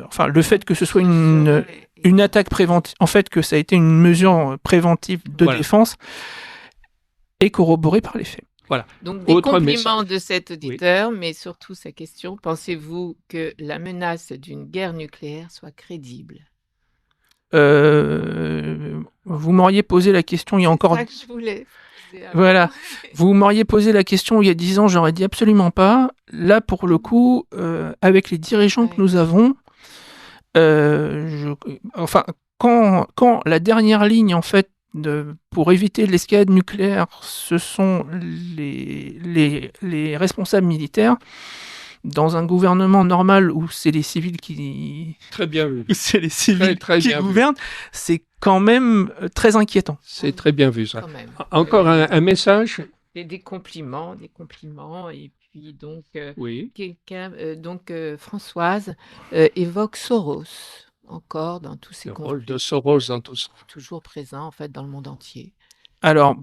enfin le fait que ce soit une attaque préventive, en fait que ça a été une mesure préventive de défense, est corroboré par les faits. Voilà. Donc des compliments de cet auditeur, mais surtout sa question, pensez-vous que la menace d'une guerre nucléaire soit crédible? Vous m'auriez posé la question il y a encore... C'est ça que je voulais. Voilà. Vous m'auriez posé la question il y a 10 ans, j'aurais dit absolument pas. Là, pour le coup, avec les dirigeants que nous avons, quand la dernière ligne, en fait, pour éviter l'escalade nucléaire, ce sont les responsables militaires. Dans un gouvernement normal où c'est les civils qui... Très bien vu. C'est les civils qui gouvernent, c'est quand même très inquiétant. C'est très bien vu, ça. Encore un message. Des compliments, et puis donc, oui. Françoise évoque Soros. encore dans tous ces Le rôle conflits, de Soros dans tout ça. toujours présent en fait dans le monde entier. Alors,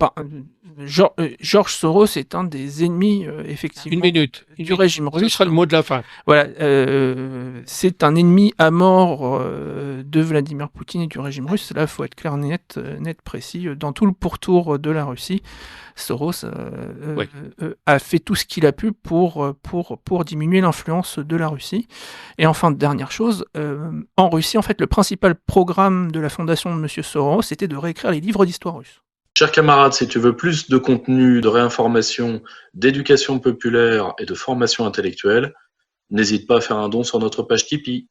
George Soros est un des ennemis, effectivement, Une minute. du régime Ce russe. sera le mot de la fin. Voilà, c'est un ennemi à mort de Vladimir Poutine et du régime russe. Là, il faut être clair, net, précis. Dans tout le pourtour de la Russie, Soros Oui. a fait tout ce qu'il a pu pour diminuer l'influence de la Russie. Et enfin, dernière chose, en Russie, en fait, le principal programme de la fondation de M. Soros, c'était de réécrire les livres d'histoire russe. Chers camarades, si tu veux plus de contenu, de réinformation, d'éducation populaire et de formation intellectuelle, n'hésite pas à faire un don sur notre page Tipeee.